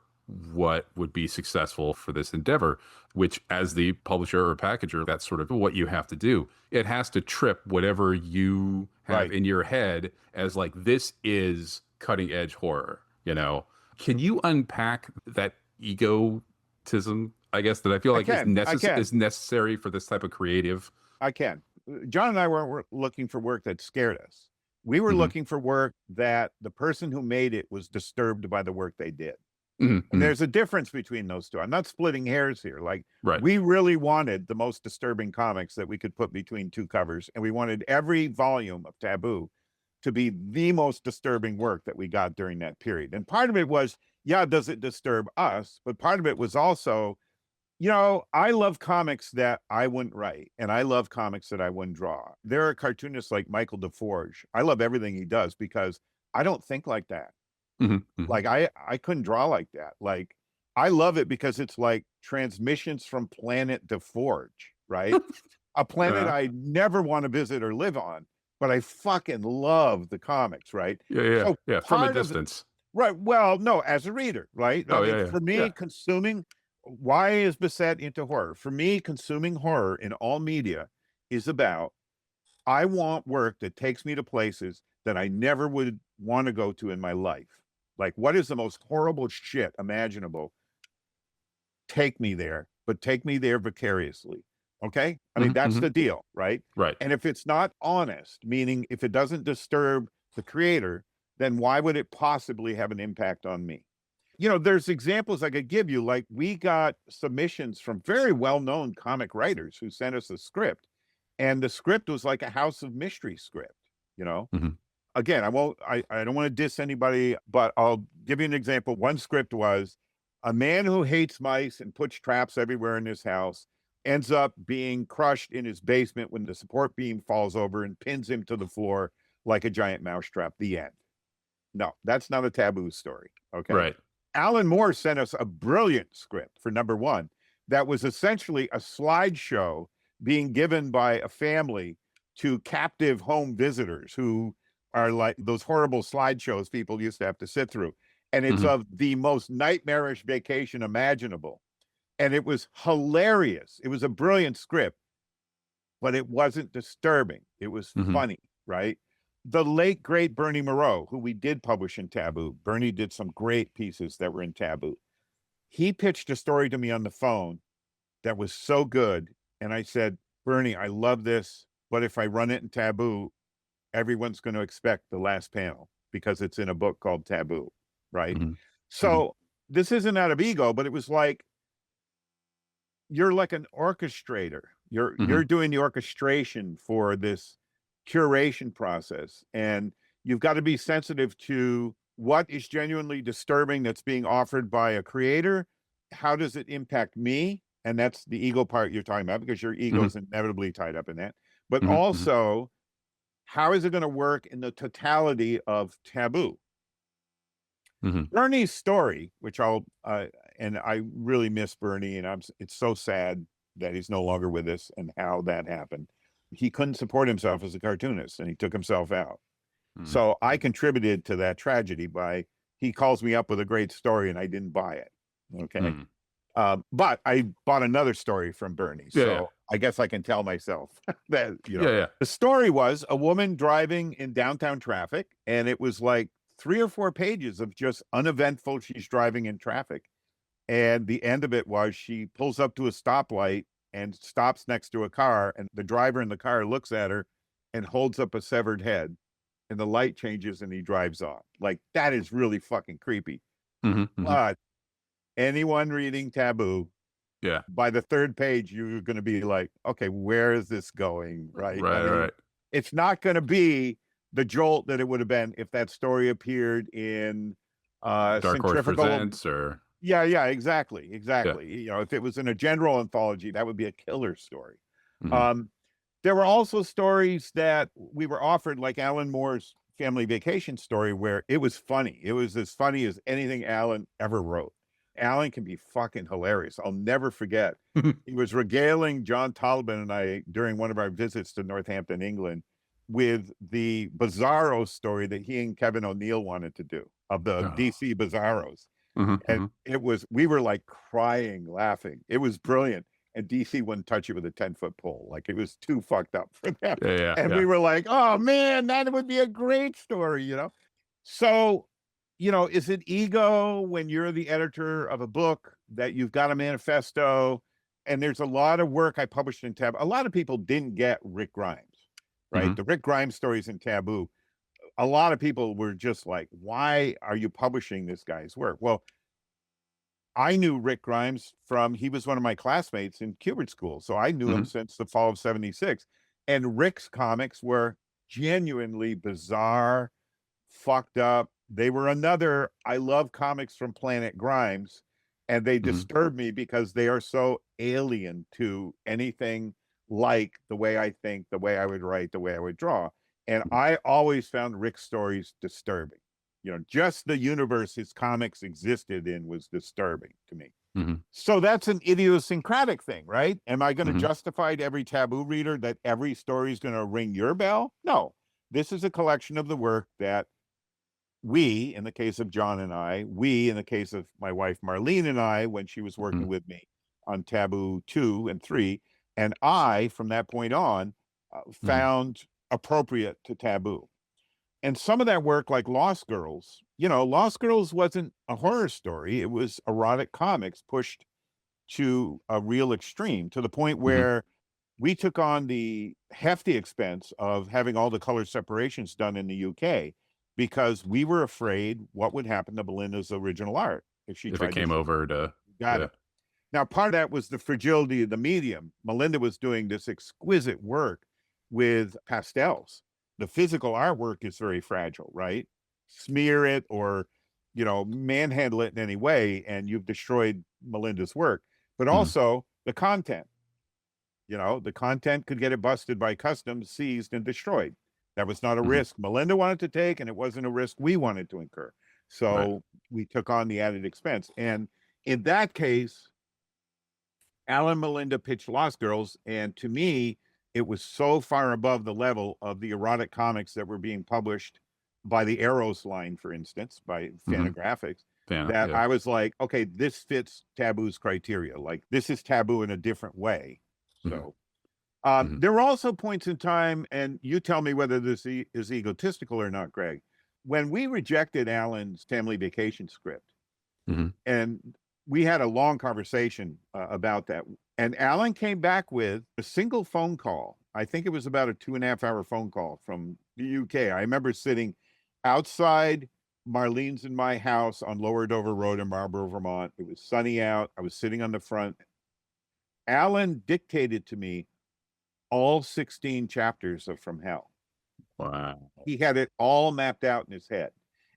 what would be successful for this endeavor, which, as the publisher or packager, that's sort of what you have to do. It has to trip whatever you have Right. in your head as like, this is cutting edge horror, Can you unpack that egotism, I guess, that I feel like I can. is necessary for this type of creative? I can. John and I weren't looking for work that scared us. We were Mhm. looking for work that the person who made it was disturbed by the work they did. Mhm, And mhm. there's a difference between those two. I'm not splitting hairs here. Like, Right. we really wanted the most disturbing comics that we could put between two covers. And we wanted every volume of Taboo to be the most disturbing work that we got during that period. And part of it was, yeah, does it disturb us? But part of it was also, I love comics that I wouldn't write, and I love comics that I wouldn't draw. There are cartoonists like Michael DeForge. I love everything he does because I don't think like that. Mhm, mhm. Like, I couldn't draw like that. Like, I love it because it's like transmissions from planet DeForge, right? A planet Uh-huh. I never want to visit or live on, but I fucking love the comics, right? Yeah, yeah, So yeah. From a part of distance. right. Well, no, as a reader, right? I Oh, mean, yeah, yeah, for me, yeah. why is Bissette into horror? For me, consuming horror in all media is about, I want work that takes me to places that I never would want to go to in my life. Like, what is the most horrible shit imaginable? Take me there, but take me there vicariously. Okay. I mean, Mhm, that's mhm. the deal, right? Right. And if it's not honest, meaning if it doesn't disturb the creator, then why would it possibly have an impact on me? There's examples I could give you. Like, we got submissions from very well-known comic writers who sent us a script, and the script was like a House of Mystery script, you know? Mhm. Again, I don't want to diss anybody, but I'll give you an example. One script was a man who hates mice and puts traps everywhere in his house ends up being crushed in his basement when the support beam falls over and pins him to the floor like a giant mousetrap. The end. No, that's not a Taboo story. Okay. Right. Alan Moore sent us a brilliant script for number one that was essentially a slideshow being given by a family to captive home visitors who are like those horrible slideshows people used to have to sit through. And it's Mhm. of the most nightmarish vacation imaginable. And it was hilarious. It was a brilliant script, but it wasn't disturbing. It was Mhm. funny, right? The late, great Bernie Moreau, who we did publish in Taboo, Bernie did some great pieces that were in Taboo. He pitched a story to me on the phone that was so good. And I said, Bernie, I love this, but if I run it in Taboo, everyone's going to expect the last panel because it's in a book called Taboo, right? Mhm. Mhm. So this isn't out of ego, but it was like, you're like an orchestrator. You're Mhm. doing the orchestration for this curation process, and you've got to be sensitive to what is genuinely disturbing that's being offered by a creator. How does it impact me? And that's the ego part you're talking about, because your ego Mhm. is inevitably tied up in that. But Mhm. Mhm. also, how is it going to work in the totality of Taboo? Bernie's story, which and I really miss Bernie, and it's so sad that he's no longer with us and how that happened. He couldn't support himself as a cartoonist, and he took himself out. So I contributed to that tragedy by, he calls me up with a great story and I didn't buy it. Okay. But I bought another story from Bernie. So I guess I can tell myself that, the story was a woman driving in downtown traffic, and it was like 3 or 4 pages of just uneventful. She's driving in traffic. And the end of it was she pulls up to a stoplight and stops next to a car, and the driver in the car looks at her and holds up a severed head, and the light changes and he drives off. Like, that is really fucking creepy. But anyone reading Taboo, by the 3rd page, you're going to be like, okay, where is this going? Right. Right. It's not going to be the jolt that it would have been if that story appeared in Dark Horse Centrifugal Presents or. Yeah, exactly. If it was in a general anthology, that would be a killer story. There were also stories that we were offered, like Alan Moore's Family Vacation story, where it was funny. It was as funny as anything Alan ever wrote. Alan can be fucking hilarious. I'll never forget. He was regaling John Totleben and I during one of our visits to Northampton, England, with the Bizarro story that he and Kevin O'Neill wanted to do of the DC Bizarros. And we were like crying, laughing. It was brilliant. And DC wouldn't touch it with a 10-foot pole. Like, it was too fucked up for them. We were like, oh man, that would be a great story, So, is it ego when you're the editor of a book that you've got a manifesto? And there's a lot of work I published in Taboo. A lot of people didn't get Rick Grimes, right? The Rick Grimes stories in Taboo. A lot of people were just like, why are you publishing this guy's work? Well, I knew Rick Grimes he was one of my classmates in Kubert School. So I knew him since the fall of '76. And Rick's comics were genuinely bizarre, fucked up. They were I love comics from Planet Grimes, and they disturb me because they are so alien to anything like the way I think, the way I would write, the way I would draw. And I always found Rick's stories disturbing. Just the universe his comics existed in was disturbing to me. So that's an idiosyncratic thing, right? Am I going to justify to every Taboo reader that every story is going to ring your bell? No. This is a collection of the work that we, in the case of John and I, we, in the case of my wife Marlene and I, when she was working with me on Taboo 2 and 3, and I, from that point on, found appropriate to Taboo. And some of that work, like Lost Girls, Lost Girls wasn't a horror story. It was erotic comics pushed to a real extreme, to the point where we took on the hefty expense of having all the color separations done in the UK, because we were afraid what would happen to Belinda's original art if it came over to. Got it. Now, part of that was the fragility of the medium. Melinda was doing this exquisite work with pastels. The physical artwork is very fragile, right? Smear it or, manhandle it in any way, and you've destroyed Melinda's work. But also the content. The content could get it busted by customs, seized, and destroyed. That was not a risk Melinda wanted to take, and it wasn't a risk we wanted to incur. So we took on the added expense. And in that case, Alan and Melinda pitched Lost Girls, and to me, it was so far above the level of the erotic comics that were being published by the Eros line, for instance, by Fantagraphics, that I was like, okay, this fits Taboo's criteria. Like, this is Taboo in a different way. So there were also points in time, and you tell me whether this is egotistical or not, Greg, when we rejected Alan's Family Vacation script, and we had a long conversation about that. And Alan came back with a single phone call. I think it was about a 2.5-hour phone call from the UK. I remember sitting outside Marlene's and my house on Lower Dover Road in Marlborough, Vermont. It was sunny out. I was sitting on the front. Alan dictated to me all 16 chapters of From Hell. Wow. He had it all mapped out in his head.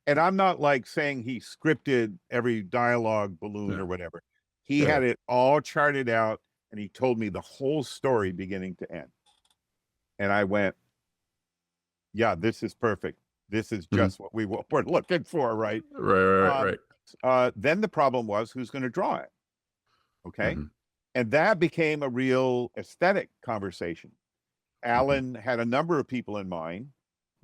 And I'm not like saying he scripted every dialogue balloon or whatever. He had it all charted out, and he told me the whole story beginning to end. And I went, Yeah, this is perfect. This is just what we're looking for, right? Right. Then the problem was who's going to draw it. Okay. Mm-hmm. And that became a real aesthetic conversation. Mm-hmm. Alan had a number of people in mind,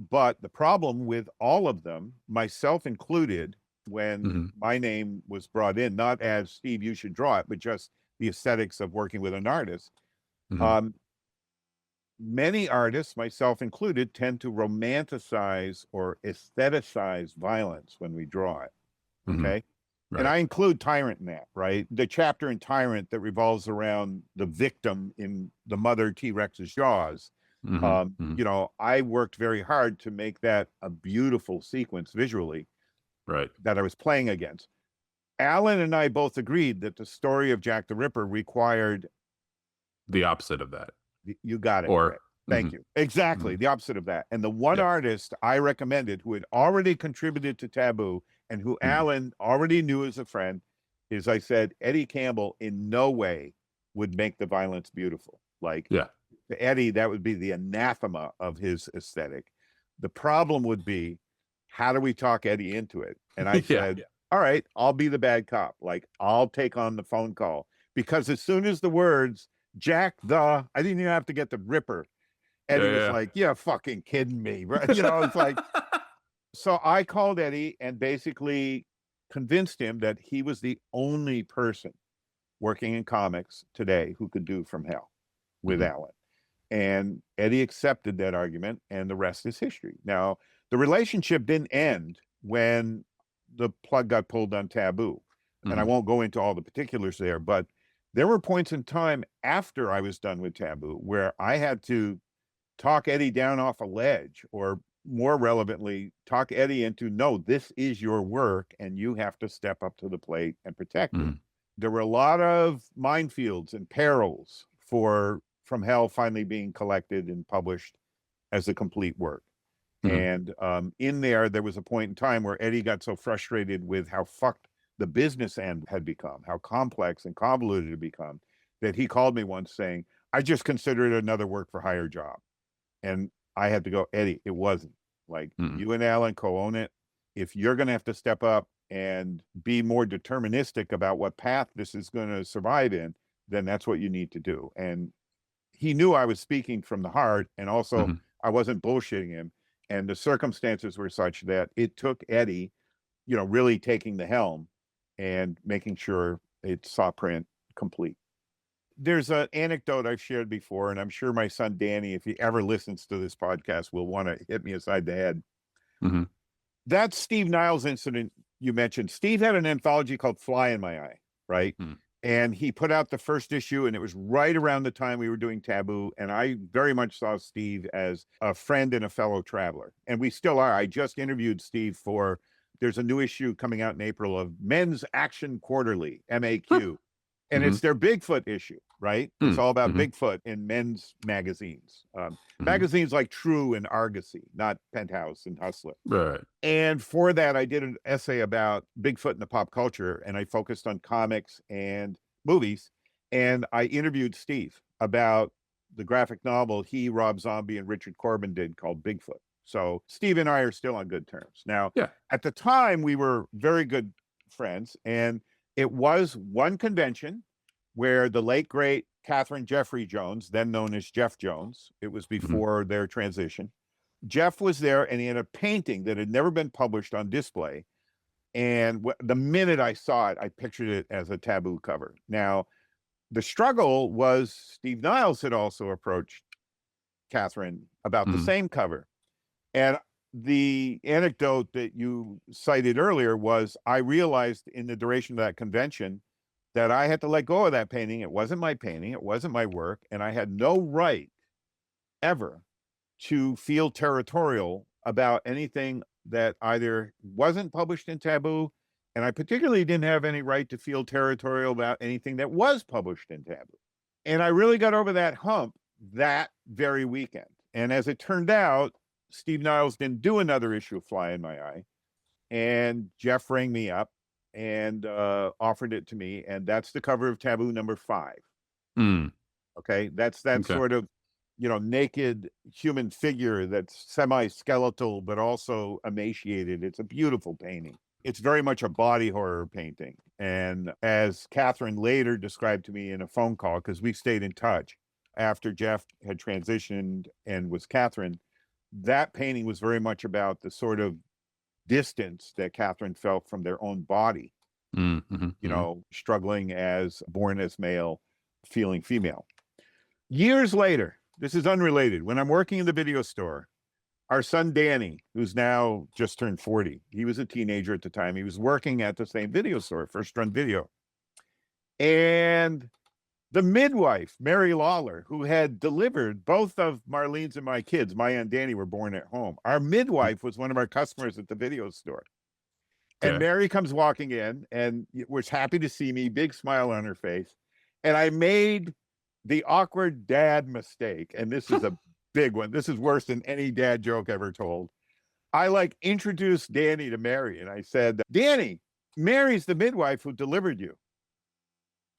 but the problem with all of them, myself included, when my name was brought in, not as Steve, you should draw it, but just the aesthetics of working with an artist. Many artists, myself included, tend to romanticize or aestheticize violence when we draw it. Okay. Right. And I include Tyrant in that, right? The chapter in Tyrant that revolves around the victim in the mother T-Rex's jaws. You know, I worked very hard to make that a beautiful sequence visually, right, that I was playing against. Alan and I both agreed that the story of Jack the Ripper required the opposite of that. You got it. Or thank you. Exactly. The opposite of that. And the one artist I recommended who had already contributed to Taboo and who Alan already knew as a friend is, I said, Eddie Campbell in no way would make the violence beautiful. Like, to Eddie, that would be the anathema of his aesthetic. The problem would be, how do we talk Eddie into it? And I said, all right, I'll be the bad cop. Like, I'll take on the phone call. Because as soon as the words, Jack I didn't even have to get the Ripper. Eddie was like, "Yeah, fucking kidding me." Right? You know, it's like, so I called Eddie and basically convinced him that he was the only person working in comics today who could do From Hell with Alan. And Eddie accepted that argument, and the rest is history. Now, the relationship didn't end when the plug got pulled on Taboo. And I won't go into all the particulars there, but there were points in time after I was done with Taboo where I had to talk Eddie down off a ledge, or more relevantly, talk Eddie into, no, this is your work and you have to step up to the plate and protect it. There were a lot of minefields and perils for From Hell finally being collected and published as a complete work. And in there was a point in time where Eddie got so frustrated with how fucked the business end had become, how complex and convoluted it had become, that he called me once saying, I just considered it another work for hire job. And I had to go, Eddie, it wasn't. Like, you and Alan co-own it. If you're going to have to step up and be more deterministic about what path this is going to survive in, then that's what you need to do. And he knew I was speaking from the heart, and also I wasn't bullshitting him. And the circumstances were such that it took Eddie, you know, really taking the helm and making sure it saw print complete. There's an anecdote I've shared before, and I'm sure my son Danny, if he ever listens to this podcast, will want to hit me aside the head. That Steve Niles incident you mentioned, Steve had an anthology called Fly in My Eye, right? And he put out the first issue, and it was right around the time we were doing Taboo. And I very much saw Steve as a friend and a fellow traveler. And we still are. I just interviewed Steve there's a new issue coming out in April of Men's Action Quarterly, MAQ. And it's their Bigfoot issue, right? It's all about Bigfoot in men's magazines. Magazines like True and Argosy, not Penthouse and Hustler. Right. And for that, I did an essay about Bigfoot in the pop culture, and I focused on comics and movies. And I interviewed Steve about the graphic novel he, Rob Zombie, and Richard Corbin did called Bigfoot. So Steve and I are still on good terms. Now, at the time, we were very good friends, and it was one convention where the late, great Catherine Jeffrey Jones, then known as Jeff Jones, it was before their transition. Jeff was there, and he had a painting that had never been published on display. And the minute I saw it, I pictured it as a Taboo cover. Now, the struggle was Steve Niles had also approached Catherine about the same cover. And the anecdote that you cited earlier was, I realized in the duration of that convention that I had to let go of that painting. It wasn't my painting. It wasn't my work. And I had no right ever to feel territorial about anything that either wasn't published in Taboo, and I particularly didn't have any right to feel territorial about anything that was published in Taboo. And I really got over that hump that very weekend. And as it turned out, Steve Niles didn't do another issue of Fly in My Eye. And Jeff rang me up and offered it to me. And that's the cover of Taboo number 5. Okay. That's sort of naked human figure that's semi-skeletal, but also emaciated. It's a beautiful painting. It's very much a body horror painting. And as Catherine later described to me in a phone call, because we stayed in touch after Jeff had transitioned and was Catherine, that painting was very much about the sort of distance that Catherine felt from their own body, struggling as born as male, feeling female. Years later, this is unrelated. When I'm working in the video store, our son Danny, who's now just turned 40, he was a teenager at the time. He was working at the same video store, First Run Video. And the midwife, Mary Lawler, who had delivered both of Marlene's and my kids, Maya and Danny were born at home. Our midwife was one of our customers at the video store. And Mary comes walking in and was happy to see me, big smile on her face. And I made the awkward dad mistake. And this is a big one. This is worse than any dad joke ever told. I introduced Danny to Mary and I said, Danny, Mary's the midwife who delivered you.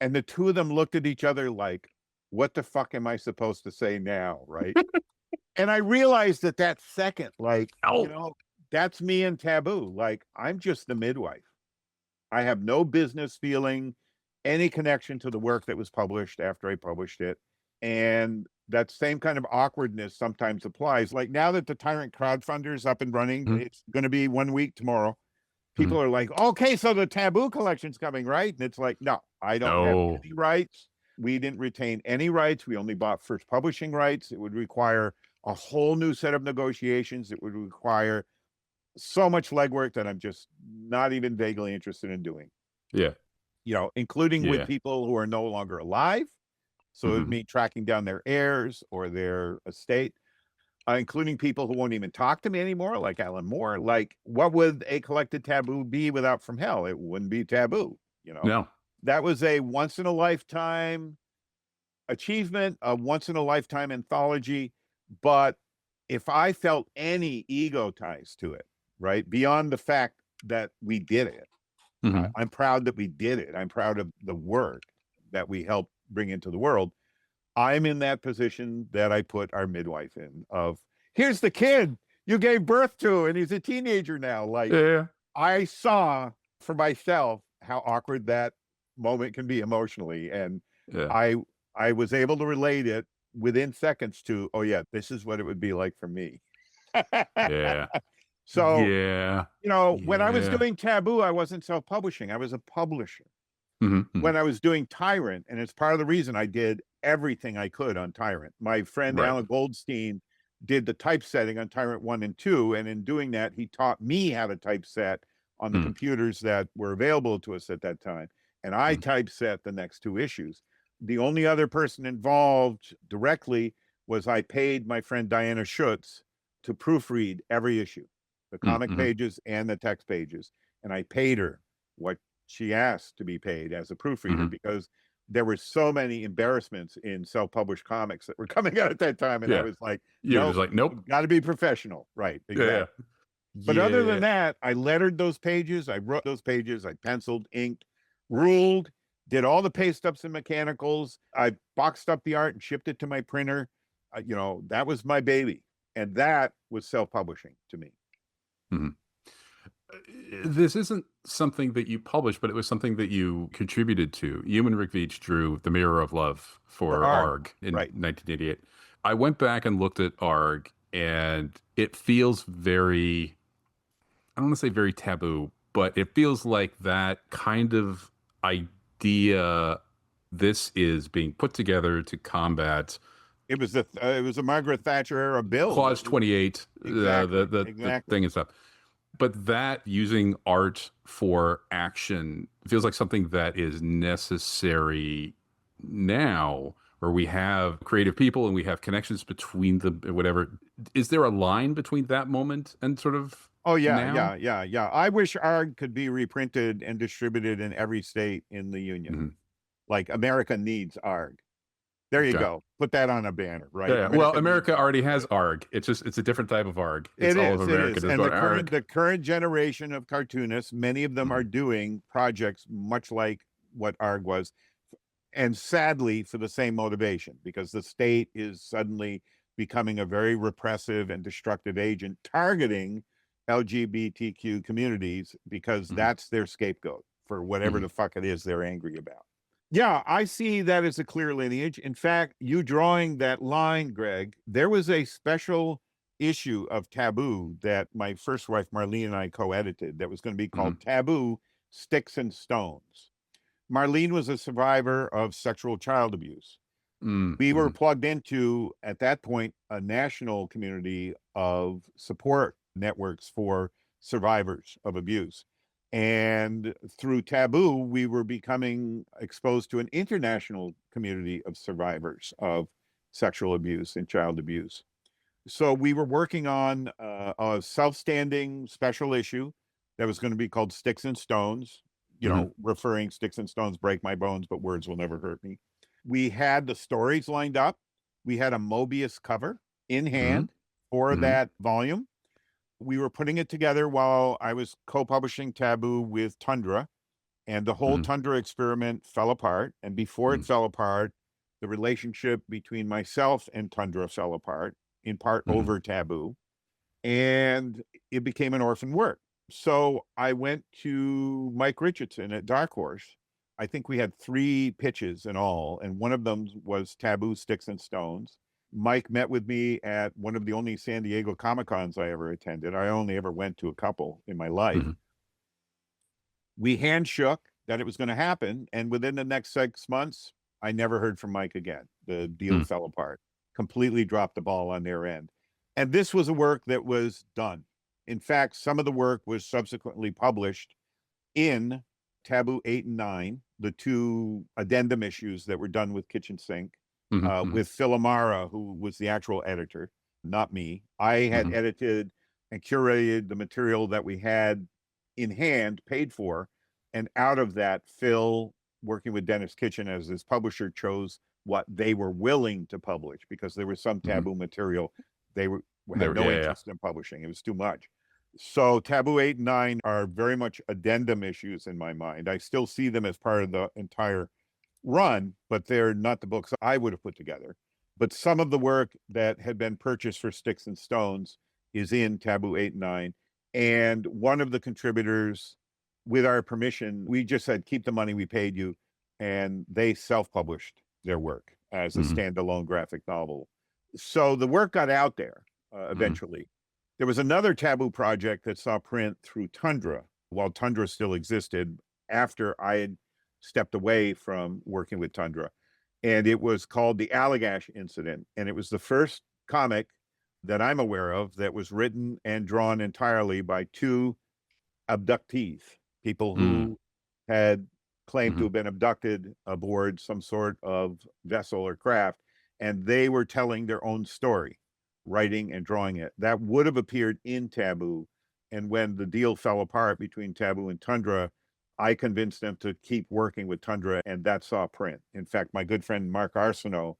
And the two of them looked at each other like, what the fuck am I supposed to say now? Right. And I realized that second, that's me and Taboo. I'm just the midwife. I have no business feeling any connection to the work that was published after I published it. And that same kind of awkwardness sometimes applies. Now that the Tyrant crowdfunder is up and running, it's going to be 1 week tomorrow. People are like, okay, so the Taboo collection's coming, right? And it's like, no, I don't have any rights. We didn't retain any rights. We only bought first publishing rights. It would require a whole new set of negotiations. It would require so much legwork that I'm just not even vaguely interested in doing. Yeah. Including with people who are no longer alive. So it would mean tracking down their heirs or their estate, including people who won't even talk to me anymore, like Alan Moore. What would a collected Taboo be without From Hell? It wouldn't be Taboo, No. That was a once-in-a-lifetime achievement, a once-in-a-lifetime anthology. But if I felt any ego ties to it, right, beyond the fact that we did it, I'm proud that we did it. I'm proud of the work that we helped bring into the world. I'm in that position that I put our midwife in of, here's the kid you gave birth to, and he's a teenager now. I saw for myself how awkward that moment can be emotionally. And I was able to relate it within seconds to, oh yeah, this is what it would be like for me. So, when I was doing Taboo, I wasn't self-publishing. I was a publisher. When I was doing Tyrant, and it's part of the reason I did everything I could on Tyrant. My friend Alan Goldstein did the typesetting on Tyrant 1 and 2, and in doing that, he taught me how to typeset on the computers that were available to us at that time. And I typeset the next 2 issues. The only other person involved directly was I paid my friend Diana Schutz to proofread every issue, the comic pages and the text pages. And I paid her what she asked to be paid as a proofreader because there were so many embarrassments in self-published comics that were coming out at that time. And I was like, nope, got to be professional. Right. Exactly. But other than that, I lettered those pages. I wrote those pages. I penciled, inked, ruled, did all the paste ups and mechanicals. I boxed up the art and shipped it to my printer. That was my baby. And that was self-publishing to me. This isn't something that you published, but it was something that you contributed to. You and Rick Veitch drew The Mirror of Love for AARGH in 1988. I went back and looked at AARGH, and it feels very, I don't want to say very taboo, but it feels like that kind of idea, this is being put together to combat. It was a Margaret Thatcher era bill. Clause 28, the thing and stuff. But that using art for action feels like something that is necessary now, where we have creative people and we have connections between them, whatever. Is there a line between that moment and sort of now? Yeah. I wish AARGH could be reprinted and distributed in every state in the union. Like America needs AARGH. There you go. Put that on a banner, right? Yeah. Well, America already has AARGH. It's a different type of AARGH. It's all of America. And the current generation of cartoonists, many of them are doing projects much like what AARGH was, and sadly for the same motivation, because the state is suddenly becoming a very repressive and destructive agent targeting LGBTQ communities because that's their scapegoat for whatever the fuck it is they're angry about. Yeah, I see that as a clear lineage. In fact, you drawing that line, Greg, there was a special issue of Taboo that my first wife, Marlene, and I co-edited that was going to be called Taboo, Sticks and Stones. Marlene was a survivor of sexual child abuse. We were plugged into, at that point, a national community of support networks for survivors of abuse. And through Taboo, we were becoming exposed to an international community of survivors of sexual abuse and child abuse. So we were working on a self-standing special issue that was going to be called Sticks and Stones, you know, referring sticks and stones break my bones, but words will never hurt me. We had the stories lined up. We had a Mobius cover in hand for that volume. We were putting it together while I was co-publishing Taboo with Tundra, and the whole Tundra experiment fell apart. And before it fell apart, the relationship between myself and Tundra fell apart, in part over Taboo, and it became an orphan work. So I went to Mike Richardson at Dark Horse. I think we had 3 pitches in all, and one of them was Taboo, Sticks and Stones. Mike met with me at one of the only San Diego Comic-Cons I ever attended. I only ever went to a couple in my life. We handshook that it was going to happen, and within the next 6 months, I never heard from Mike again. The deal fell apart, completely dropped the ball on their end. And this was a work that was done. In fact, some of the work was subsequently published in Taboo 8 and 9, the 2 addendum issues that were done with Kitchen Sink. With Phil Amara, who was the actual editor, not me. I had edited and curated the material that we had in hand, paid for. And out of that, Phil, working with Dennis Kitchen as his publisher, chose what they were willing to publish because there was some Taboo material they had no interest in publishing. It was too much. So Taboo 8 and 9 are very much addendum issues in my mind. I still see them as part of the entire run, but they're not the books I would have put together. But some of the work that had been purchased for Sticks and Stones is in Taboo 8 and 9. And one of the contributors, with our permission, we just said, keep the money we paid you. And they self-published their work as a standalone graphic novel. So the work got out there eventually. There was another Taboo project that saw print through Tundra, while Tundra still existed, after I had stepped away from working with Tundra. And it was called the AARGH Incident. And it was the first comic that I'm aware of that was written and drawn entirely by 2 abductees, people who had claimed to have been abducted aboard some sort of vessel or craft. And they were telling their own story, writing and drawing it. That would have appeared in Taboo. And when the deal fell apart between Taboo and Tundra, I convinced them to keep working with Tundra, and that saw print. In fact, my good friend Mark Arsenault,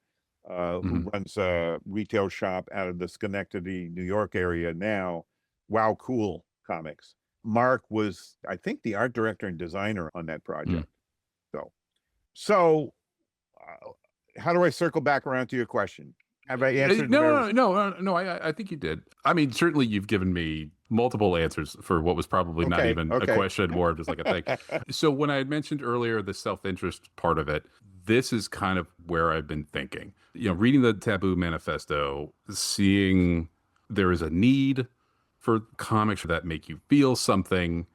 who runs a retail shop out of the Schenectady, New York area now, Wow Cool Comics. Mark was, I think, the art director and designer on that project. So how do I circle back around to your question? Have I answered? No. I think you did. I mean, certainly you've given me multiple answers for what was probably not even a question, more of just like a thing. So when I had mentioned earlier the self-interest part of it, this is kind of where I've been thinking. You know, reading the Taboo manifesto, seeing there is a need for comics that make you feel something,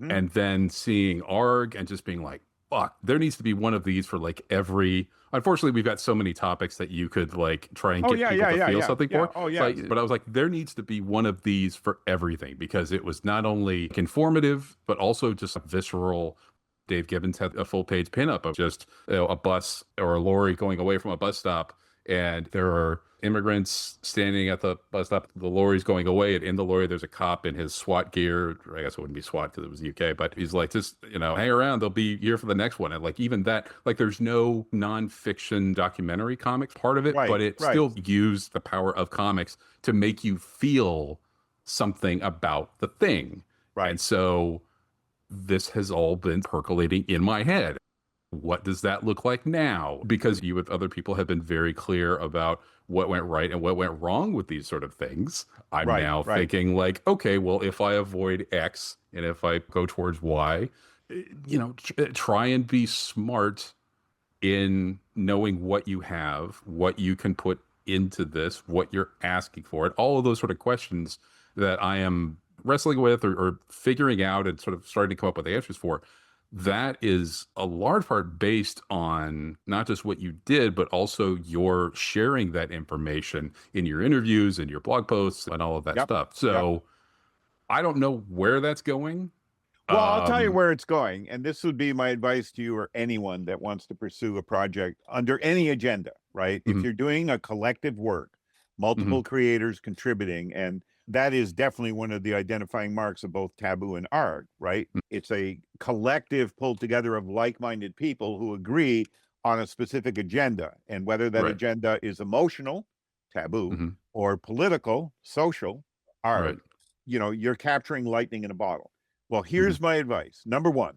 and then seeing AARGH and just being like, fuck, there needs to be one of these for like every. Unfortunately, we've got so many topics that you could like try and get people to feel something for. But I was like, there needs to be one of these for everything, because it was not only informative, but also just visceral. Dave Gibbons had a full page pinup of just, you know, a bus or a lorry going away from a bus stop, and there are immigrants standing at the bus stop. The lorry's going away, and in the lorry there's a cop in his SWAT gear. I guess it wouldn't be SWAT because it was the UK, but he's like, just, you know, hang around, they'll be here for the next one. And like, even that, like, there's no nonfiction documentary comics part of it, but it still used the power of comics to make you feel something about the thing. And so this has all been percolating in my head. what does that look like now? Because you with other people have been very clear about what went right and what went wrong with these sort of things. I'm now thinking like, okay, well, if I avoid X and if I go towards Y, try and be smart in knowing what you have, what you can put into this, what you're asking for, and all of those sort of questions that I am wrestling with or figuring out and sort of starting to come up with answers for. That is a large part based on not just what you did, but also your sharing that information in your interviews and your blog posts and all of that stuff. So I don't know where that's going. Well, I'll tell you where it's going. And this would be my advice to you or anyone that wants to pursue a project under any agenda, right? If you're doing a collective work, multiple creators contributing, and that is definitely one of the identifying marks of both Taboo and AARGH, right? It's a collective pulled together of like-minded people who agree on a specific agenda. And whether that agenda is emotional, Taboo, or political, social, AARGH, you're capturing lightning in a bottle. Well, here's my advice. Number one,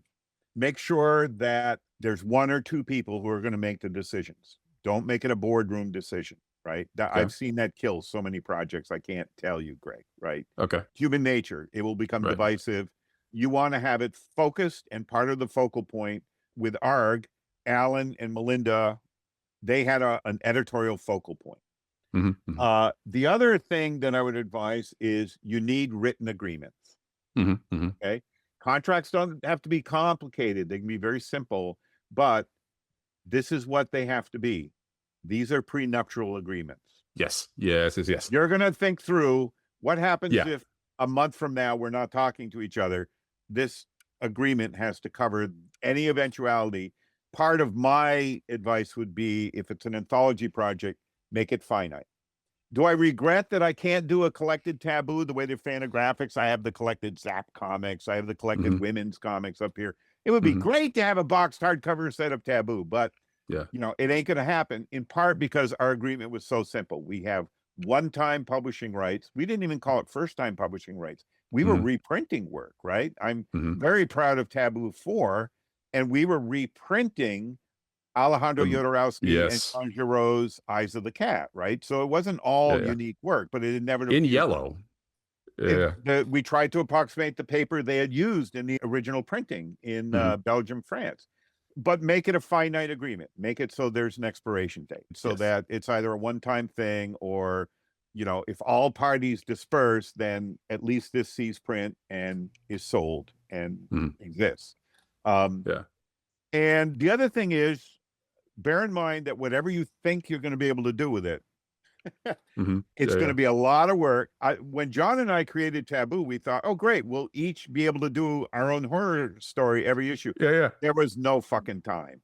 make sure that there's one or two people who are going to make the decisions. Don't make it a boardroom decision, right? I've seen that kill so many projects. I can't tell you, Greg, right? Okay. Human nature, it will become divisive. You want to have it focused, and part of the focal point with AARGH, Alan and Melinda, they had an editorial focal point. The other thing that I would advise is you need written agreements. Okay. Contracts don't have to be complicated. They can be very simple, but this is what they have to be. These are prenuptial agreements. Yes. You're going to think through what happens if a month from now we're not talking to each other. This agreement has to cover any eventuality. Part of my advice would be, if it's an anthology project, make it finite. Do I regret that I can't do a collected Taboo the way they're Fantagraphics? I have the collected Zap comics. I have the collected women's comics up here. It would be great to have a boxed hardcover set of Taboo, but it ain't going to happen, in part because our agreement was so simple. We have one-time publishing rights. We didn't even call it first-time publishing rights. We were reprinting work, right? I'm very proud of Taboo 4, and we were reprinting Alejandro Jodorowsky and Jean Giraud's Eyes of the Cat, right? So it wasn't all unique work, but it had never in yellow. We tried to approximate the paper they had used in the original printing in Belgium, France, but make it a finite agreement. Make it so there's an expiration date, so that it's either a one-time thing, or if all parties disperse, then at least this sees print and is sold and exists. And the other thing is, bear in mind that whatever you think you're going to be able to do with it, it's going to be a lot of work. When John and I created Taboo, we thought, oh, great, we'll each be able to do our own horror story every issue. There was no fucking time.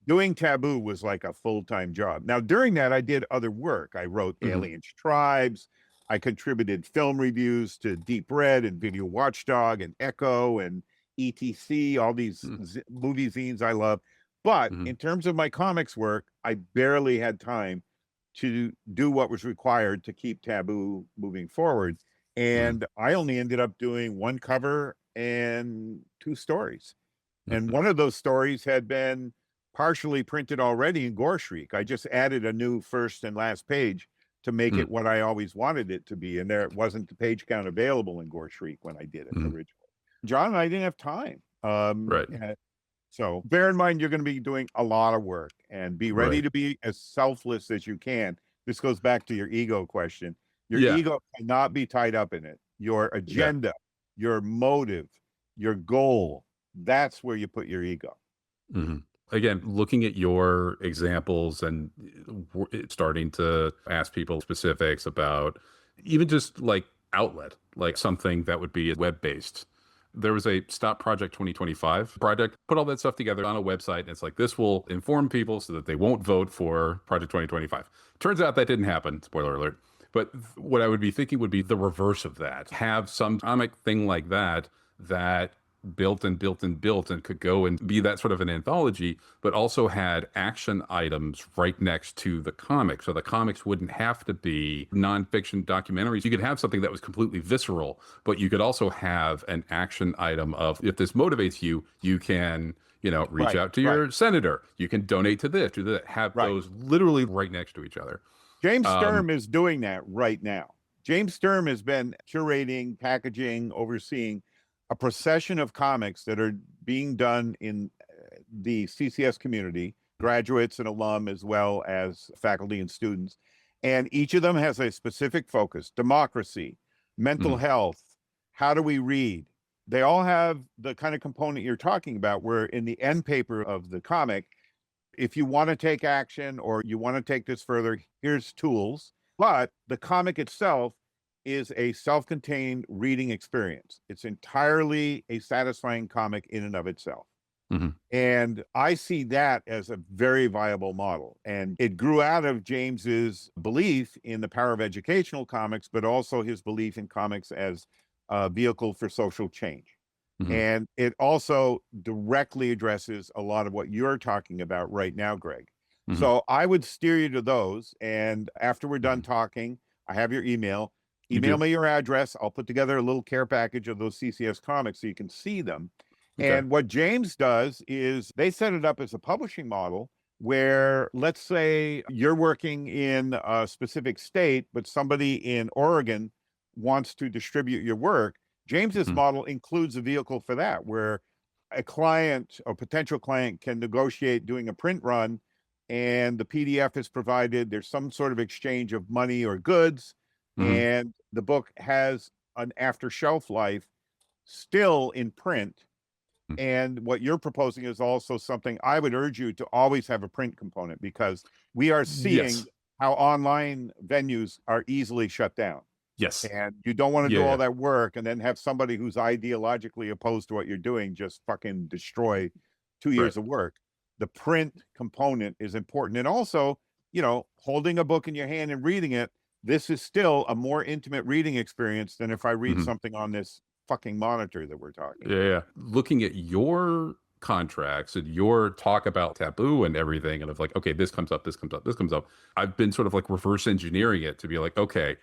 Doing Taboo was like a full-time job. Now, during that, I did other work. I wrote Alien Tribes. I contributed film reviews to Deep Red and Video Watchdog and Echo and ETC, all these movie zines I love. But in terms of my comics work, I barely had time to do what was required to keep Taboo moving forward. And I only ended up doing one cover and 2 stories. And one of those stories had been partially printed already in Gore Shriek. I just added a new first and last page to make it what I always wanted it to be. And there wasn't the page count available in Gore Shriek when I did it originally. John and I didn't have time. So bear in mind, you're going to be doing a lot of work, and be ready to be as selfless as you can. This goes back to your ego question. Your ego cannot be tied up in it. Your agenda, your motive, your goal, that's where you put your ego. Again, looking at your examples and starting to ask people specifics about even just like outlet, like something that would be web-based. There was a Stop Project 2025 project, put all that stuff together on a website. And it's like, this will inform people so that they won't vote for Project 2025. Turns out that didn't happen. Spoiler alert. But what I would be thinking would be the reverse of that. Have some comic thing like that built and could go and be that sort of an anthology, but also had action items right next to the comic. So the comics wouldn't have to be nonfiction documentaries. You could have something that was completely visceral, but you could also have an action item of, if this motivates you, you can reach Right, out to right, your senator. You can donate to this, to that. Have right. those literally right next to each other. James Sturm is doing that right now. James Sturm has been curating, packaging, overseeing a procession of comics that are being done in the CCS community, graduates and alum, as well as faculty and students. And each of them has a specific focus: democracy, mental health, how do we read? They all have the kind of component you're talking about, where in the end paper of the comic, if you want to take action or you want to take this further, here's tools. But the comic itself is a self-contained reading experience. It's entirely a satisfying comic in and of itself. And I see that as a very viable model. And it grew out of James's belief in the power of educational comics, but also his belief in comics as a vehicle for social change. And it also directly addresses a lot of what you're talking about right now, Greg. So I would steer you to those. And after we're done talking, I have your email. Email me your address. I'll put together a little care package of those CCS comics so you can see them. Okay. And what James does is they set it up as a publishing model where, let's say you're working in a specific state, but somebody in Oregon wants to distribute your work. James's model includes a vehicle for that, where a client or potential client can negotiate doing a print run, and the PDF is provided. There's some sort of exchange of money or goods, and the book has an after shelf life still in print. And what you're proposing is also something I would urge you to always have a print component, because we are seeing how online venues are easily shut down. Yes. And you don't want to do all that work and then have somebody who's ideologically opposed to what you're doing just fucking destroy 2 years of work. The print component is important. And also, holding a book in your hand and reading it, this is still a more intimate reading experience than if I read something on this fucking monitor that we're talking. Yeah. Looking at your contracts and your talk about taboo and everything, and of like, okay, this comes up, this comes up, this comes up. I've been sort of like reverse engineering it to be like, okay,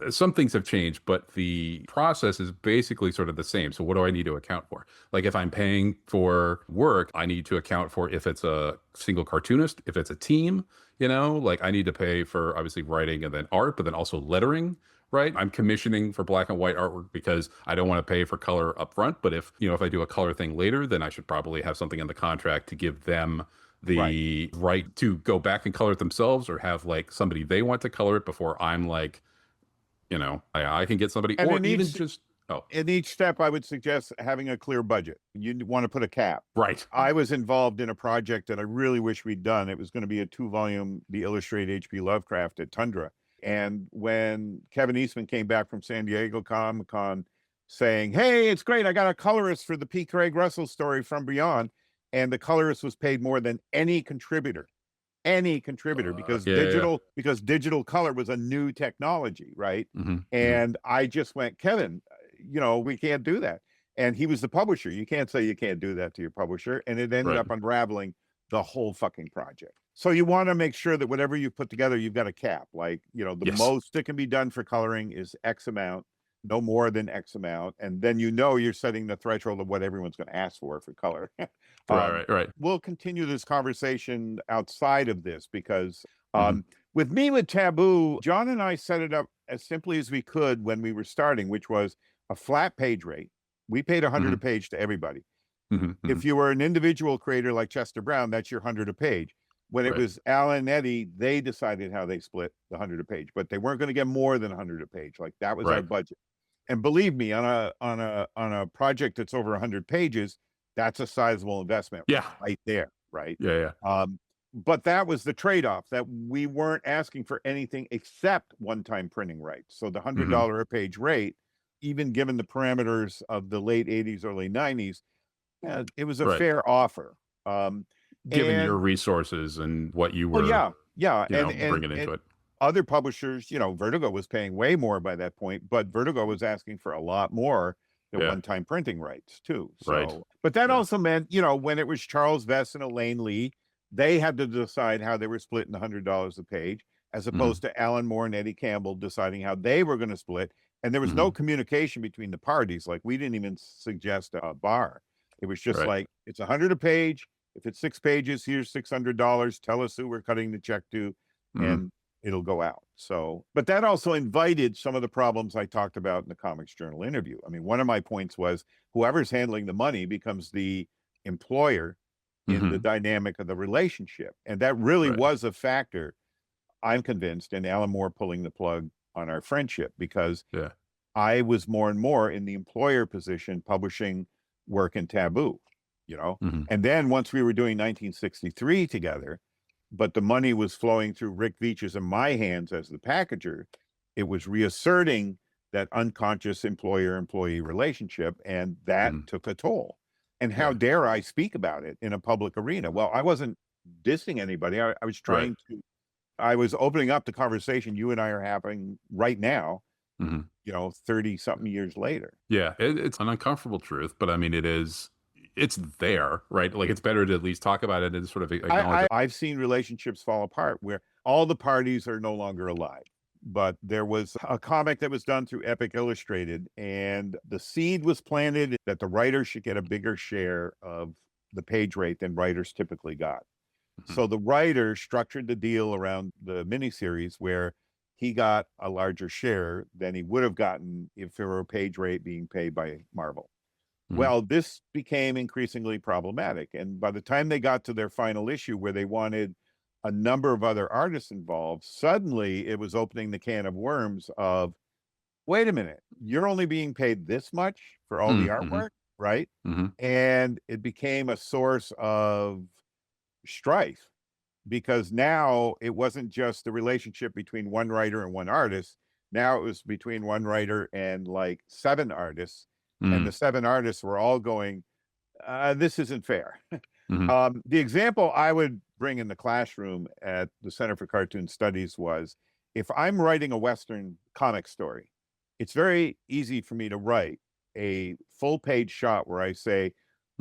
some things have changed, but the process is basically sort of the same. So what do I need to account for? Like if I'm paying for work, I need to account for if it's a single cartoonist, if it's a team, like I need to pay for obviously writing and then art, but then also lettering. Right. I'm commissioning for black and white artwork because I don't want to pay for color up front. But if I do a color thing later, then I should probably have something in the contract to give them the right to go back and color it themselves, or have like somebody they want to color it before I'm like, I can get somebody, and or even just, in each step, I would suggest having a clear budget. You want to put a cap. Right. I was involved in a project that I really wish we'd done. It was going to be a 2-volume, The Illustrated H.P. Lovecraft at Tundra. And when Kevin Eastman came back from San Diego Comic-Con saying, hey, it's great, I got a colorist for the P. Craig Russell story From Beyond, and the colorist was paid more than any contributor, because digital color was a new technology, right? And I just went, Kevin, we can't do that. And he was the publisher. You can't say you can't do that to your publisher. And it ended up unraveling the whole fucking project. So you want to make sure that whatever you put together, you've got a cap. Like, the most that can be done for coloring is X amount, no more than X amount. And then you're setting the threshold of what everyone's going to ask for color. Right. We'll continue this conversation outside of this, because with Taboo, John and I set it up as simply as we could when we were starting, which was a flat page rate. We paid $100 a page to everybody. If you were an individual creator like Chester Brown, that's your $100 a page. When it was Alan and Eddie, they decided how they split the $100 a page, but they weren't going to get more than $100 a page. Like that was our budget. And believe me, on a project that's over 100 pages, that's a sizable investment. Right there. Right. But that was the trade-off, that we weren't asking for anything except one-time printing rights. So the $100 a page rate, even given the parameters of the late 80s, early 90s, it was a fair offer. Given your resources and what you were bringing into it. Other publishers, Vertigo was paying way more by that point, but Vertigo was asking for a lot more than one-time printing rights too. So, but that also meant, when it was Charles Vess and Elaine Lee, they had to decide how they were splitting $100 a page, as opposed to Alan Moore and Eddie Campbell deciding how they were going to split. And there was no communication between the parties. Like we didn't even suggest a bar. It was just Right. like, it's 100 a page. If it's 6 pages, here's $600. Tell us who we're cutting the check to, and it'll go out. So, but that also invited some of the problems I talked about in the Comics Journal interview. I mean, one of my points was whoever's handling the money becomes the employer in the dynamic of the relationship. And that really Right. was a factor, I'm convinced, in Alan Moore pulling the plug on our friendship, because Yeah. I was more and more in the employer position, publishing work in Taboo, you know? And then once we were doing 1963 together, but the money was flowing through Rick Veitch's and my hands as the packager, it was reasserting that unconscious employer-employee relationship, and that took a toll. And how dare I speak about it in a public arena? Well, I wasn't dissing anybody. I was trying to, I was opening up the conversation you and I are having right now, you know, 30 something years later. Yeah. It's an uncomfortable truth, but I mean, it's there, right? Like, it's better to at least talk about it and sort of acknowledge it. I've seen relationships fall apart where all the parties are no longer alive. But there was a comic that was done through Epic Illustrated, and the seed was planted that the writer should get a bigger share of the page rate than writers typically got. So the writer structured the deal around the miniseries where he got a larger share than he would have gotten if there were a page rate being paid by Marvel. Well, this became increasingly problematic. And by the time they got to their final issue, where they wanted a number of other artists involved, suddenly it was opening the can of worms of, wait a minute, you're only being paid this much for all the artwork, right? And it became a source of strife, because now it wasn't just the relationship between one writer and one artist. Now it was between one writer and like 7 artists. And the 7 artists were all going, this isn't fair. The example I would bring in the classroom at the Center for Cartoon Studies was, if I'm writing a Western comic story, it's very easy for me to write a full page shot where I say,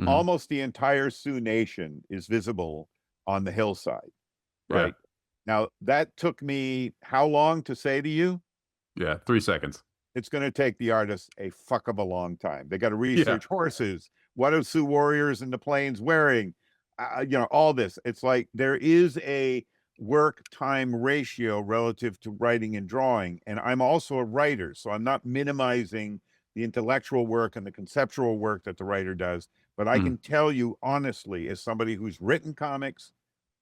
almost the entire Sioux Nation is visible on the hillside, right? Now, that took me how long to say to you? Yeah, 3 seconds. It's going to take the artist a fuck of a long time. They got to research horses. What are Sioux warriors in the plains wearing? You know, all this. It's like there is a work time ratio relative to writing and drawing. And I'm also a writer, so I'm not minimizing the intellectual work and the conceptual work that the writer does. But I can tell you honestly, as somebody who's written comics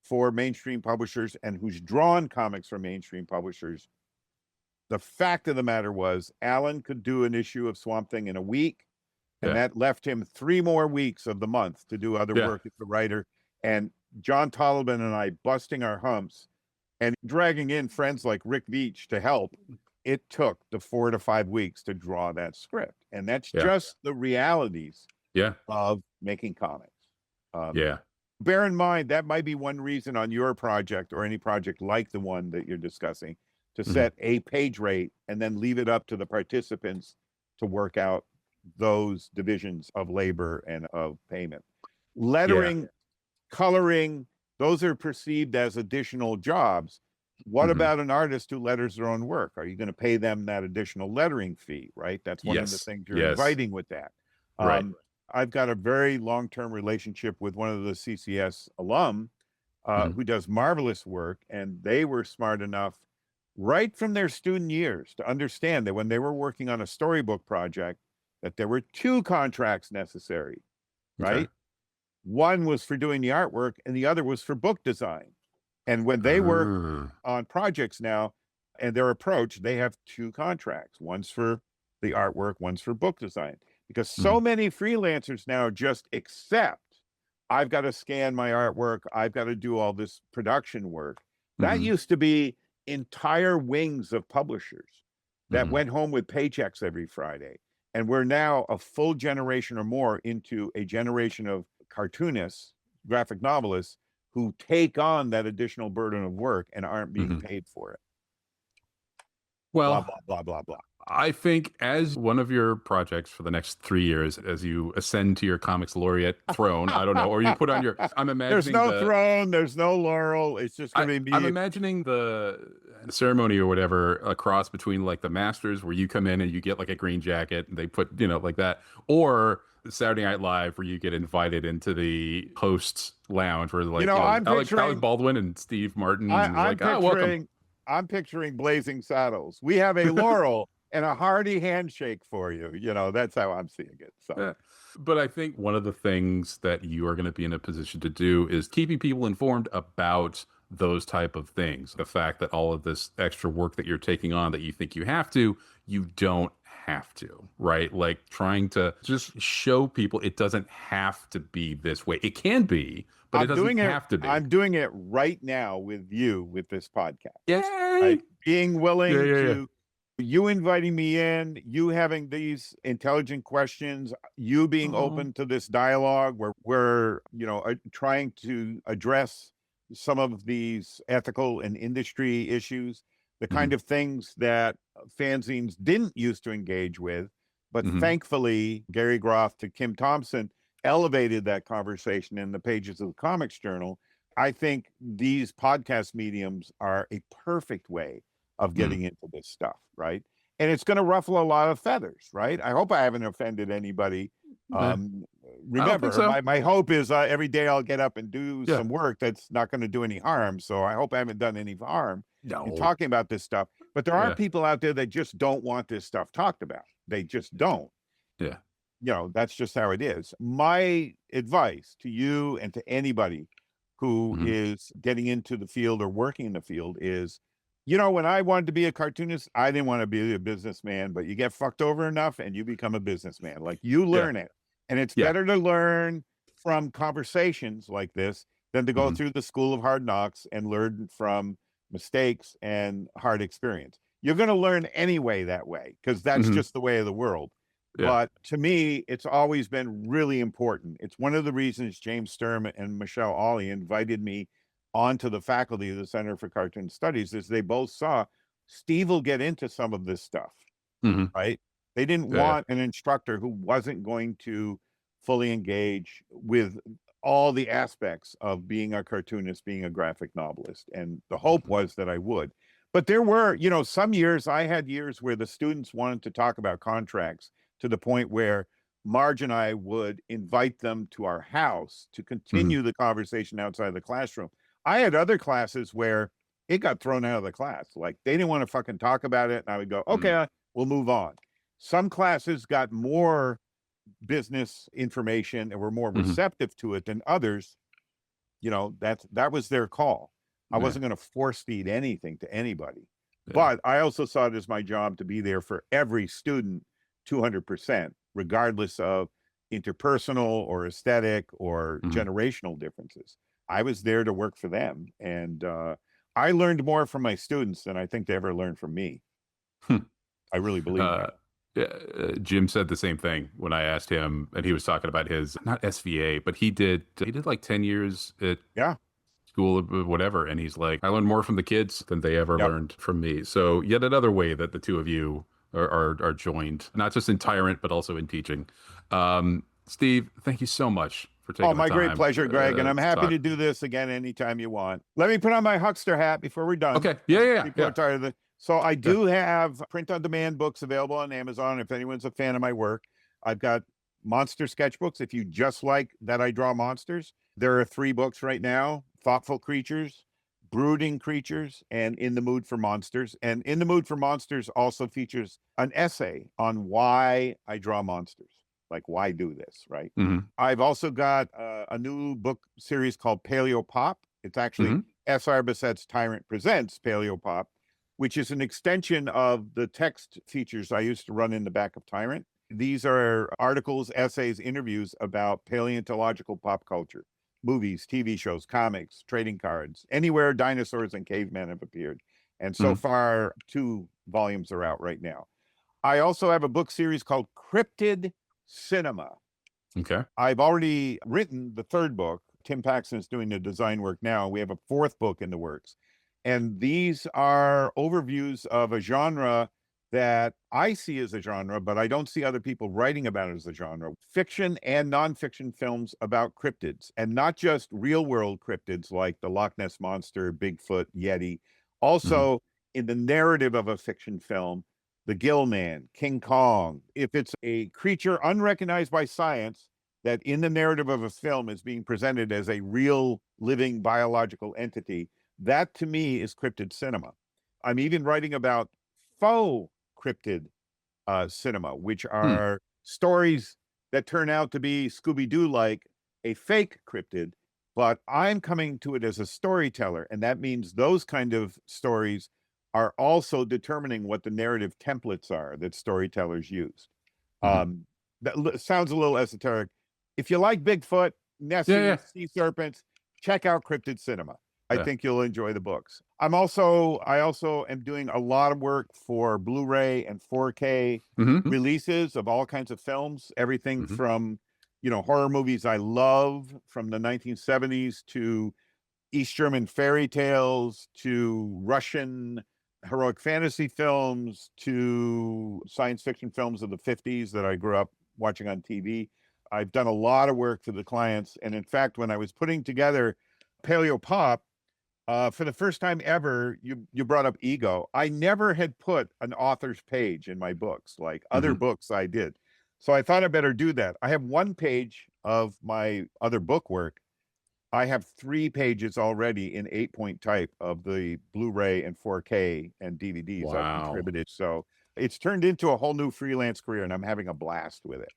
for mainstream publishers and who's drawn comics for mainstream publishers, the fact of the matter was, Alan could do an issue of Swamp Thing in a week, and that left him 3 more weeks of the month to do other work as a writer. And John Totleben and I busting our humps and dragging in friends like Rick Veitch to help. It took the 4 to 5 weeks to draw that script. And that's just the realities of making comics. Bear in mind, that might be one reason on your project, or any project like the one that you're discussing, to set a page rate and then leave it up to the participants to work out those divisions of labor and of payment. Lettering, coloring, those are perceived as additional jobs. What about an artist who letters their own work? Are you going to pay them that additional lettering fee, right? That's one of the things you're inviting with that. I've got a very long-term relationship with one of the CCS alum who does marvelous work, and they were smart enough right from their student years to understand that when they were working on a storybook project, that there were 2 contracts necessary, right? One was for doing the artwork and the other was for book design. And when they work on projects now, and their approach, they have 2 contracts. One's for the artwork, one's for book design. Because so many freelancers now just accept, I've got to scan my artwork, I've got to do all this production work. That used to be entire wings of publishers that went home with paychecks every Friday. And we're now a full generation or more into a generation of cartoonists, graphic novelists, who take on that additional burden of work and aren't being paid for it. Well, blah, blah, blah, blah, blah. I think as one of your projects for the next 3 years, as you ascend to your comics laureate throne, I don't know, or you put on your, I'm imagining there's no throne, there's no laurel. It's just going to be. I'm imagining the ceremony or whatever, a cross between like the Masters, where you come in and you get like a green jacket and they put, you know, like that, or Saturday Night Live where you get invited into the host's lounge where like, I'm Alec picturing, Baldwin and Steve Martin and I'm like, welcome. picturing, I'm picturing Blazing Saddles. We have a laurel and a hearty handshake for you. That's how I'm seeing it. So. Yeah. But I think one of the things that you are going to be in a position to do is keeping people informed about those type of things. The fact that all of this extra work that you're taking on that you think you have to, you don't have to, right? Like trying to just show people it doesn't have to be this way. It can be, but it doesn't have to be. I'm doing it right now with you with this podcast. Yay! Right? Being willing to you inviting me in, you having these intelligent questions, you being open to this dialogue where we're, trying to address some of these ethical and industry issues, the kind of things that fanzines didn't used to engage with. But thankfully, Gary Groff to Kim Thompson elevated that conversation in the pages of the Comics Journal. I think these podcast mediums are a perfect way of getting into this stuff, right? And it's going to ruffle a lot of feathers, right? I hope I haven't offended anybody. Remember, so. my hope is every day I'll get up and do some work that's not going to do any harm. So I hope I haven't done any harm in talking about this stuff. But there are people out there that just don't want this stuff talked about. They just don't. Yeah. That's just how it is. My advice to you and to anybody who is getting into the field or working in the field is, when I wanted to be a cartoonist, I didn't want to be a businessman, but you get fucked over enough and you become a businessman. Like you learn it. And it's better to learn from conversations like this than to go through the school of hard knocks and learn from mistakes and hard experience. You're going to learn anyway that way because that's just the way of the world. Yeah. But to me, it's always been really important. It's one of the reasons James Sturm and Michelle Awley invited me onto the faculty of the Center for Cartoon Studies is they both saw Steve will get into some of this stuff, right? They didn't want an instructor who wasn't going to fully engage with all the aspects of being a cartoonist, being a graphic novelist. And the hope was that I would. But there were, some years, I had years where the students wanted to talk about contracts to the point where Marge and I would invite them to our house to continue the conversation outside the classroom. I had other classes where it got thrown out of the class. Like they didn't want to fucking talk about it. And I would go, okay, we'll move on. Some classes got more business information and were more receptive to it than others. That was their call. I wasn't going to force feed anything to anybody. But I also saw it as my job to be there for every student 200%, regardless of interpersonal or aesthetic or generational differences. I was there to work for them. And I learned more from my students than I think they ever learned from me. I really believe that. Jim said the same thing when I asked him, and he was talking about his, not SVA, but he did like 10 years at school or whatever. And he's like, I learned more from the kids than they ever learned from me. So yet another way that the two of you are joined, not just in Tyrant, but also in teaching. Steve, thank you so much for taking the time. Oh, my great pleasure, Greg. And I'm happy to do this again anytime you want. Let me put on my Huckster hat before we're done. Okay. Yeah. People are tired of it. So I do have print-on-demand books available on Amazon. If anyone's a fan of my work, I've got monster sketchbooks. If you just like that I draw monsters, there are 3 books right now: Thoughtful Creatures, Brooding Creatures, and In the Mood for Monsters. And In the Mood for Monsters also features an essay on why I draw monsters. Like, why do this, right? I've also got a new book series called Paleo Pop. It's actually S.R. Bissette's Tyrant Presents Paleo Pop, which is an extension of the text features I used to run in the back of Tyrant. These are articles, essays, interviews about paleontological pop culture, movies, TV shows, comics, trading cards, anywhere dinosaurs and cavemen have appeared. And so far, 2 volumes are out right now. I also have a book series called Cryptid Cinema. Okay. I've already written the 3rd book. Tim Paxton is doing the design work now. We have a 4th book in the works. And these are overviews of a genre that I see as a genre, but I don't see other people writing about it as a genre. Fiction and nonfiction films about cryptids, and not just real world cryptids like the Loch Ness Monster, Bigfoot, Yeti. Also, in the narrative of a fiction film, the Gill Man, King Kong. If it's a creature unrecognized by science that in the narrative of a film is being presented as a real living biological entity, that to me is cryptid cinema. I'm even writing about faux cryptid cinema, which are stories that turn out to be Scooby-Doo like a fake cryptid, but I'm coming to it as a storyteller. And that means those kind of stories are also determining what the narrative templates are that storytellers used. That sounds a little esoteric. If you like Bigfoot, Nessie, sea serpents, check out cryptid cinema. I think you'll enjoy the books. I also am doing a lot of work for Blu-ray and 4K releases of all kinds of films, everything from, horror movies I love from the 1970s to East German fairy tales to Russian heroic fantasy films to science fiction films of the 50s that I grew up watching on TV. I've done a lot of work for the clients. And in fact, when I was putting together Paleo Pop, for the first time ever, you brought up ego. I never had put an author's page in my books, like other books I did. So I thought I better do that. I have one page of my other book work. I have 3 pages already in 8-point type of the Blu-ray and 4K and DVDs I've contributed. So it's turned into a whole new freelance career, and I'm having a blast with it.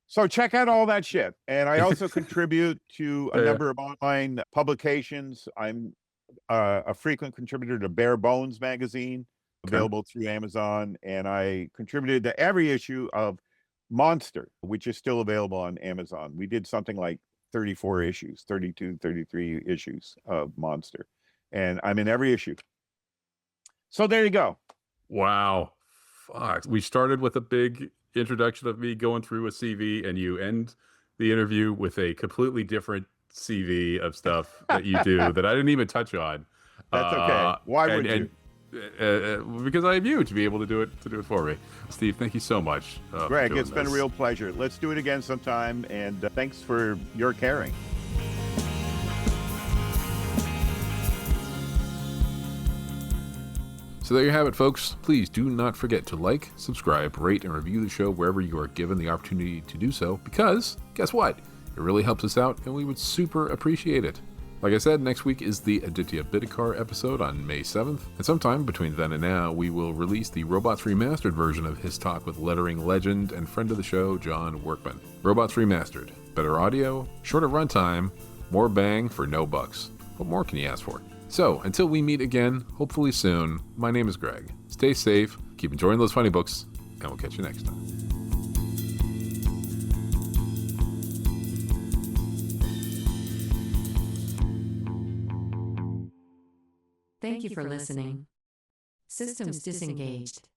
So check out all that shit. And I also contribute to a number of online publications. I'm a frequent contributor to Bare Bones magazine, available through Amazon. And I contributed to every issue of Monster, which is still available on Amazon. We did something like 34 issues, 32, 33 issues of Monster. And I'm in every issue. So there you go. Wow. Fuck. We started with a big introduction of me going through a CV, and you end the interview with a completely different CV of stuff that you do that I didn't even touch on. That's okay. Why would you? Because I have you to be able to do it for me. Steve, thank you so much. Greg, it's been a real pleasure. Let's do it again sometime, and thanks for your caring. So there you have it, folks. Please do not forget to like, subscribe, rate, and review the show wherever you are given the opportunity to do so, because guess what? It really helps us out, and we would super appreciate it. Like I said, next week is the Aditya Bidikar episode on May 7th, and sometime between then and now, we will release the Robots Remastered version of his talk with lettering legend and friend of the show, John Workman. Robots Remastered. Better audio, shorter runtime, more bang for no bucks. What more can you ask for? So, until we meet again, hopefully soon, my name is Greg. Stay safe, keep enjoying those funny books, and we'll catch you next time. Thank you for listening. Systems disengaged.